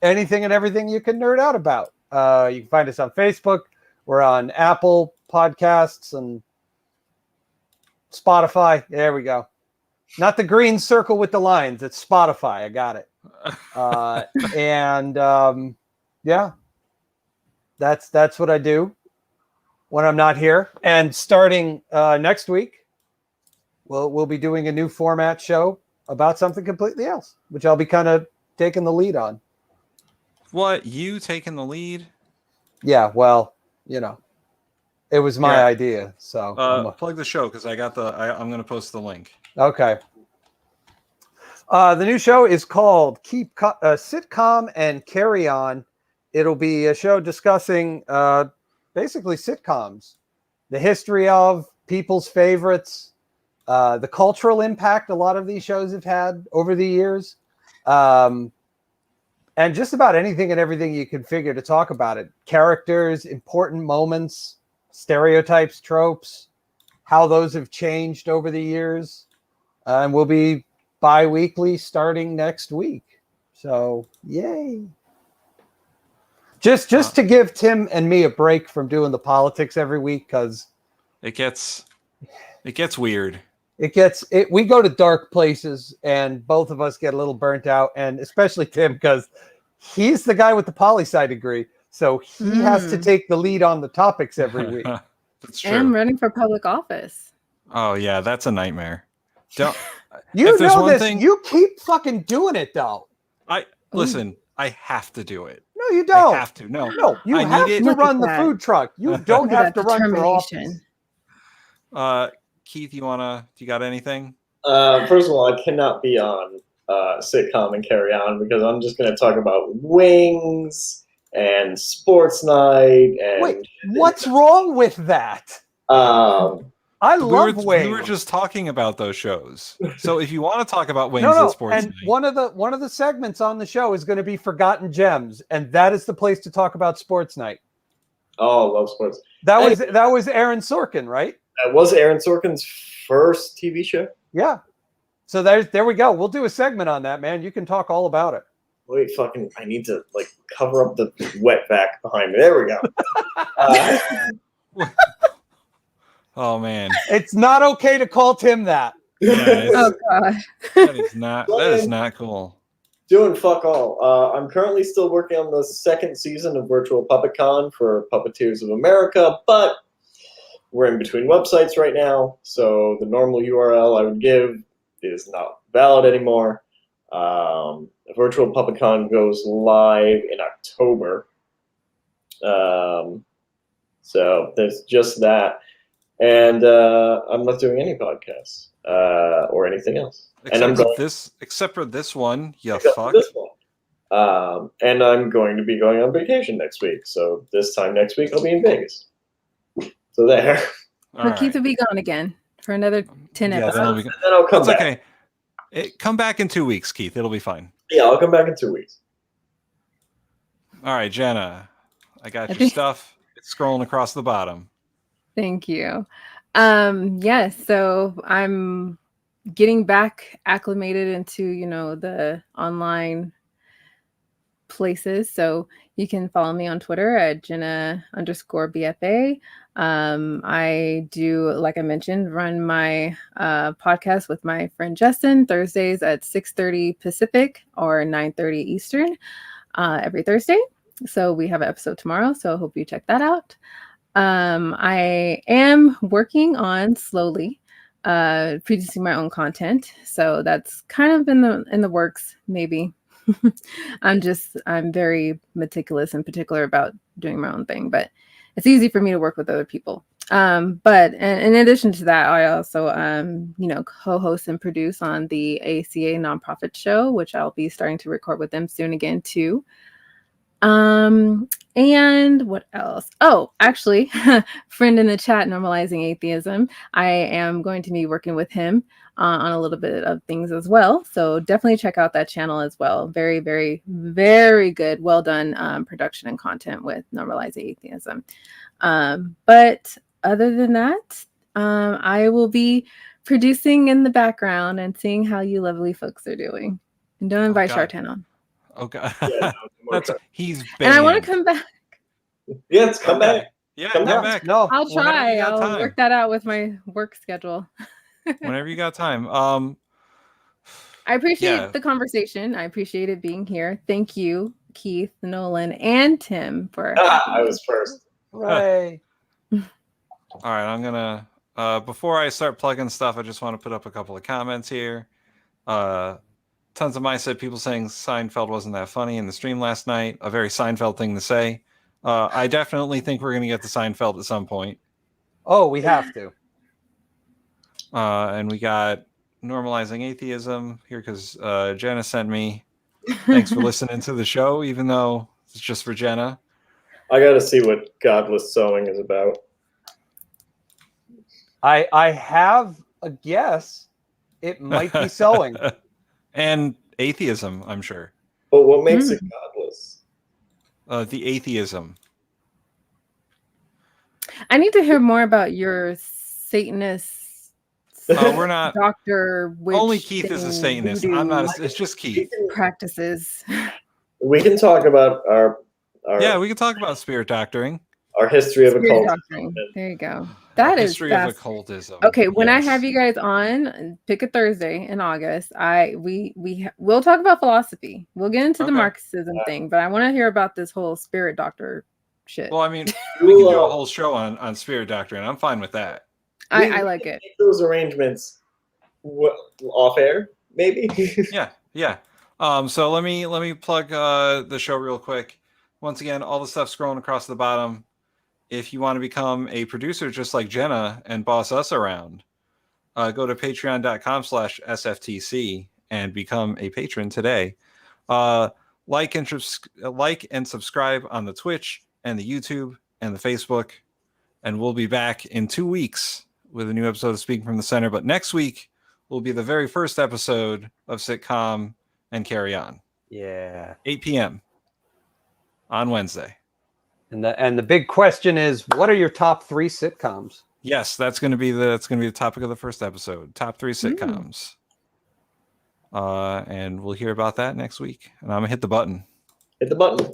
Speaker 3: anything and everything you can nerd out about. You can find us on Facebook. We're on Apple Podcasts and Spotify. There we go. Not the green circle with the lines. It's Spotify. I got it. Yeah, that's what I do when I'm not here. And starting next week, we'll be doing a new format show about something completely else, which I'll be kind of taking the lead on.
Speaker 1: What, you taking the lead?
Speaker 3: Yeah, well, it was my idea. So
Speaker 1: plug the show because I'm going to post the link.
Speaker 3: Okay. The new show is called Sitcom and Carry On. It'll be a show discussing basically sitcoms, the history of people's favorites, the cultural impact a lot of these shows have had over the years, and just about anything and everything you can figure to talk about it. Characters, important moments, stereotypes, tropes, how those have changed over the years. And we'll be bi-weekly starting next week. So, yay. Just to give Tim and me a break from doing the politics every week, because
Speaker 1: it gets weird.
Speaker 3: We go to dark places, and both of us get a little burnt out, and especially Tim, because he's the guy with the poli-sci degree, so he has to take the lead on the topics every week.
Speaker 1: That's true.
Speaker 4: And running for public office.
Speaker 1: Oh yeah, that's a nightmare. Don't
Speaker 3: You
Speaker 1: if there's
Speaker 3: know
Speaker 1: one
Speaker 3: this.
Speaker 1: thing-
Speaker 3: You keep fucking doing it, though.
Speaker 1: Listen, I have to do it.
Speaker 3: No, you don't.
Speaker 1: I have to. No,
Speaker 3: you
Speaker 1: I
Speaker 3: have
Speaker 1: need it.
Speaker 3: to
Speaker 4: Look
Speaker 3: run
Speaker 4: at
Speaker 3: the
Speaker 4: that.
Speaker 3: food truck. You don't
Speaker 4: Look at
Speaker 3: have to
Speaker 4: that
Speaker 3: run for office.
Speaker 4: determination.
Speaker 1: Keith, do you got anything?
Speaker 2: First of all, I cannot be on sitcom and carry on because I'm just going to talk about wings and sports night and.
Speaker 3: Wait, what's wrong with that? I love wings.
Speaker 1: We were just talking about those shows. So if you want to talk about wings
Speaker 3: no,
Speaker 1: and sports
Speaker 3: and
Speaker 1: night,
Speaker 3: one of the segments on the show is going to be Forgotten Gems, and that is the place to talk about sports night.
Speaker 2: Oh, love sports.
Speaker 3: That was Aaron Sorkin, right?
Speaker 2: That was Aaron Sorkin's first TV show.
Speaker 3: Yeah. So there we go. We'll do a segment on that, man. You can talk all about it.
Speaker 2: Wait, I need to cover up the wet vac behind me. There we go.
Speaker 1: oh man,
Speaker 3: It's not okay to call Tim that.
Speaker 1: yeah,
Speaker 4: Oh god.
Speaker 1: that is not cool.
Speaker 2: Doing fuck all. I'm currently still working on the second season of Virtual Puppet Con for Puppeteers of America, but we're in between websites right now, so the normal URL I would give is not valid anymore. Virtual Puppet Con goes live in October. So there's just that. And I'm not doing any podcasts or anything else.
Speaker 1: Except for this one, you
Speaker 2: Except
Speaker 1: fuck.
Speaker 2: for this one. And I'm going to be going on vacation next week. So this time next week, I'll be in Vegas. So there.
Speaker 1: All
Speaker 4: Keith will be gone again for another 10
Speaker 1: Yeah,
Speaker 4: episodes.
Speaker 2: And then I'll come
Speaker 1: That's
Speaker 2: back.
Speaker 1: okay. Come back in 2 weeks, Keith. It'll be fine.
Speaker 2: Yeah, I'll come back in 2 weeks.
Speaker 1: All right, Jenna, I got
Speaker 4: I
Speaker 1: your
Speaker 4: think-
Speaker 1: stuff. It's scrolling across the bottom.
Speaker 4: Thank you. Yes, so I'm getting back acclimated into, the online places. So you can follow me on Twitter at Jenna_BFA. I do, like I mentioned, run my podcast with my friend Justin Thursdays at 6:30 Pacific or 9:30 Eastern every Thursday. So we have an episode tomorrow. So I hope you check that out. I am working on slowly producing my own content. So that's kind of in the works, maybe. I'm very meticulous and particular about doing my own thing, but it's easy for me to work with other people. But in addition to that, I also, co-host and produce on the ACA nonprofit show, which I'll be starting to record with them soon again too. And what else? Oh, actually, friend in the chat, Normalizing Atheism. I am going to be working with him on a little bit of things as well. So definitely check out that channel as well. Very, very, very good. Well done production and content with Normalizing Atheism. But other than that, I will be producing in the background and seeing how you lovely folks are doing. And don't invite Shartan on.
Speaker 1: Oh god,
Speaker 2: Yeah,
Speaker 1: he's banned.
Speaker 4: And I want to come back.
Speaker 2: Yes, come back.
Speaker 1: Yeah,
Speaker 2: Come
Speaker 1: come
Speaker 2: back.
Speaker 1: back.
Speaker 3: No,
Speaker 4: I'll
Speaker 1: Whenever
Speaker 4: try.
Speaker 1: you got
Speaker 4: I'll
Speaker 1: time.
Speaker 4: work that out with my work schedule.
Speaker 1: Whenever you got time.
Speaker 4: I appreciate
Speaker 1: Yeah.
Speaker 4: the conversation. I appreciate it being here. Thank you, Keith, Nolan, and Tim for
Speaker 2: I was first.
Speaker 3: hooray.
Speaker 1: All right, I'm gonna before I start plugging stuff, I just want to put up a couple of comments here. Tons of people saying Seinfeld wasn't that funny in the stream last night. A very Seinfeld thing to say. I definitely think we're gonna get to Seinfeld at some point.
Speaker 3: Oh, we have to.
Speaker 1: And we got Normalizing Atheism here because Jenna sent me. Thanks for listening to the show, even though it's just for Jenna.
Speaker 2: I got to see what Godless Sewing is about.
Speaker 3: I have a guess. It might be sewing.
Speaker 1: And atheism, I'm sure.
Speaker 2: But what makes it godless?
Speaker 1: The atheism.
Speaker 4: I need to hear more about your Satanist
Speaker 1: We're not.
Speaker 4: doctor.
Speaker 1: Only Keith is a Satanist. I'm not. It's just Keith.
Speaker 4: Practices.
Speaker 2: We can talk about our
Speaker 1: Yeah, we can talk about spirit doctoring.
Speaker 2: Our history of
Speaker 4: Spirit
Speaker 2: occultism.
Speaker 4: doctrine. There you go.
Speaker 1: Our
Speaker 4: That is
Speaker 1: history of
Speaker 4: fast.
Speaker 1: occultism.
Speaker 4: Okay, when I
Speaker 1: Yes.
Speaker 4: have you guys on, pick a Thursday in August. We'll talk about philosophy. We'll get into the
Speaker 1: Okay.
Speaker 4: Marxism thing, but I want to hear about this whole spirit doctor shit.
Speaker 1: Well, I mean, we can do a whole show on spirit doctrine. I'm fine with that.
Speaker 4: I like it.
Speaker 2: Make those arrangements off air, maybe.
Speaker 1: Yeah. So let me plug the show real quick. Once again, all the stuff scrolling across the bottom. If you want to become a producer just like Jenna and boss us around, go to patreon.com/SFTC and become a patron today. Like and subscribe on the Twitch and the YouTube and the Facebook. And we'll be back in 2 weeks with a new episode of Speaking from the Center. But next week will be the very first episode of Sitcom and Carry On.
Speaker 3: Yeah.
Speaker 1: 8 p.m. on Wednesday.
Speaker 3: And the big question is, what are your top 3 sitcoms?
Speaker 1: Yes, that's going to be the topic of the first episode. Top 3 sitcoms. And we'll hear about that next week. And I'm gonna hit the button.
Speaker 2: Hit the button.